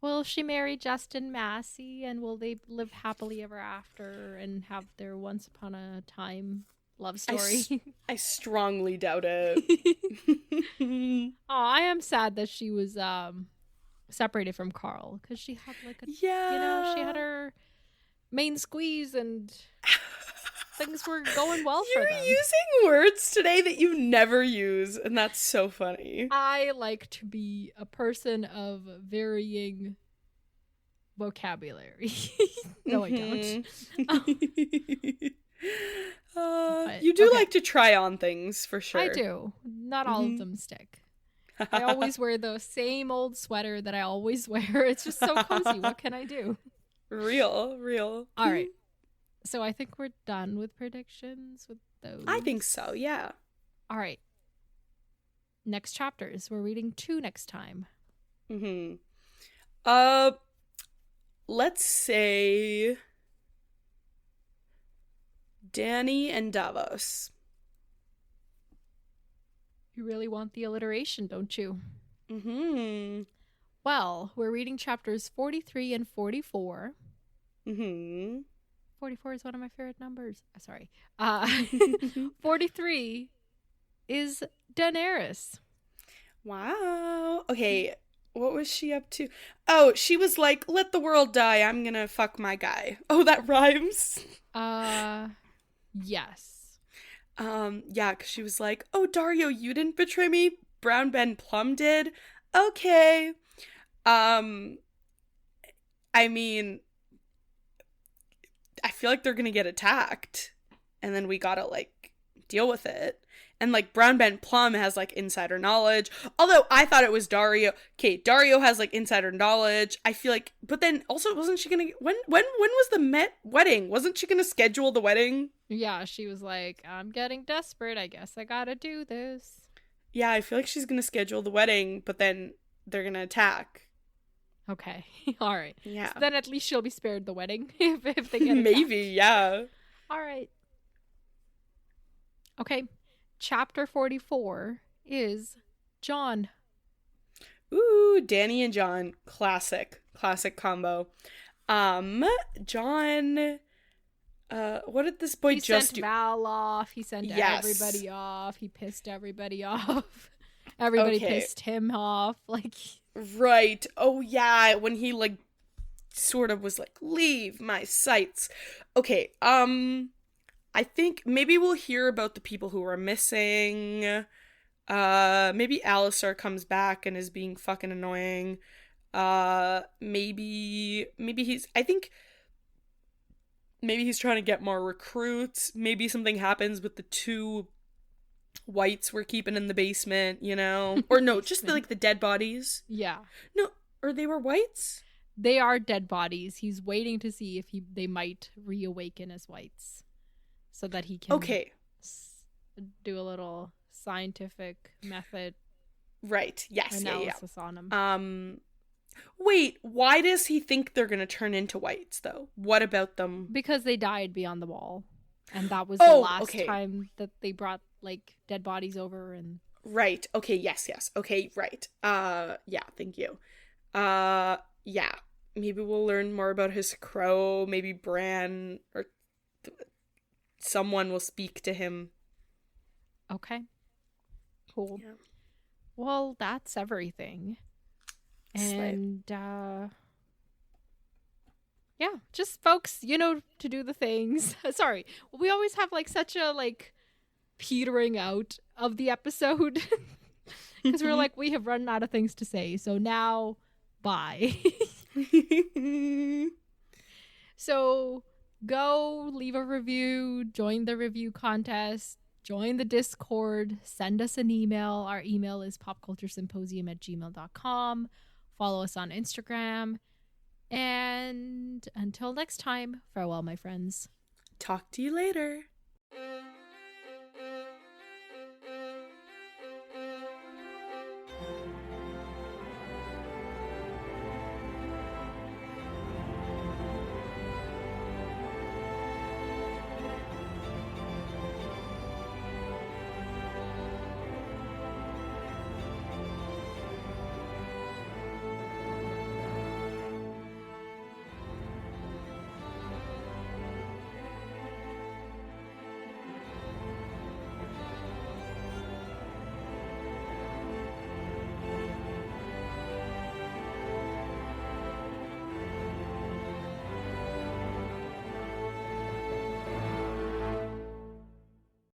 Will she marry Justin Massey, and will they live happily ever after and have their once upon a time love story? I strongly doubt it. Oh, I am sad that she was separated from Carl, because she had like a, she had her main squeeze and things were going well for them. You're using words today that you never use, and that's so funny. I like to be a person of varying vocabulary. No, I don't. You do like to try on things, for sure. I do. Not all of them stick. I always wear the same old sweater that I always wear. It's just so cozy. What can I do? Real. All right. So I think we're done with predictions with those. I think so, yeah. All right. Next chapters. We're reading 2 next time. Let's say Dany and Davos. You really want the alliteration, don't you? Well, we're reading chapters 43 and 44. 44 is one of my favorite numbers. Sorry. 43 is Daenerys. Wow. Okay, what was she up to? Oh, she was like, let the world die, I'm gonna fuck my guy. Oh, that rhymes. Yes. Yeah, because she was like, oh, Dario, you didn't betray me, Brown Ben Plum did. Okay. I mean, I feel like they're gonna get attacked, and then we gotta, like, deal with it. And, like, Brown Ben Plum has, like, insider knowledge. Although I thought it was Dario. Okay, Dario has, like, insider knowledge. I feel like, but then also, wasn't she gonna, when was the wedding? Wasn't she gonna schedule the wedding? Yeah, she was like, I'm getting desperate. I guess I gotta do this. Yeah, I feel like she's gonna schedule the wedding, but then they're gonna attack. Okay. All right. Yeah. So then at least she'll be spared the wedding if they get attacked. Maybe, yeah. All right. Okay. Chapter 44 is Jon. Ooh, Dany and Jon. Classic combo. Jon, what did this boy just do? He sent Val off. He sent everybody off. He pissed everybody off. Everybody pissed him off. Like, right. Oh, yeah. When he, like, sort of was like, leave my sights. Okay, I think maybe we'll hear about the people who are missing. Maybe Alistar comes back and is being fucking annoying. Maybe he's trying to get more recruits. Maybe something happens with the 2 whites we're keeping in the basement, you know? Or no, just the dead bodies. Yeah. No, or they were whites? They are dead bodies. He's waiting to see if they might reawaken as whites, so that he can do a little scientific method analysis on them. Wait, why does he think they're gonna turn into whites, though? What about them? Because they died beyond the wall, and that was the last time that they brought, like, dead bodies over. And right. Okay. Yes. Okay. Right. Yeah. Thank you. Yeah. Maybe we'll learn more about his crow. Maybe Bran or someone will speak to him. Okay. Cool. Yeah. Well, that's everything. And, yeah, just folks, to do the things. Sorry. We always have, like, such a, like, petering out of the episode. Because we're like, we have run out of things to say. So now, bye. So go leave a review, join the review contest, join the Discord, send us an email. Our email is popculturesymposium@gmail.com. Follow us on Instagram. And until next time, farewell, my friends. Talk to you later.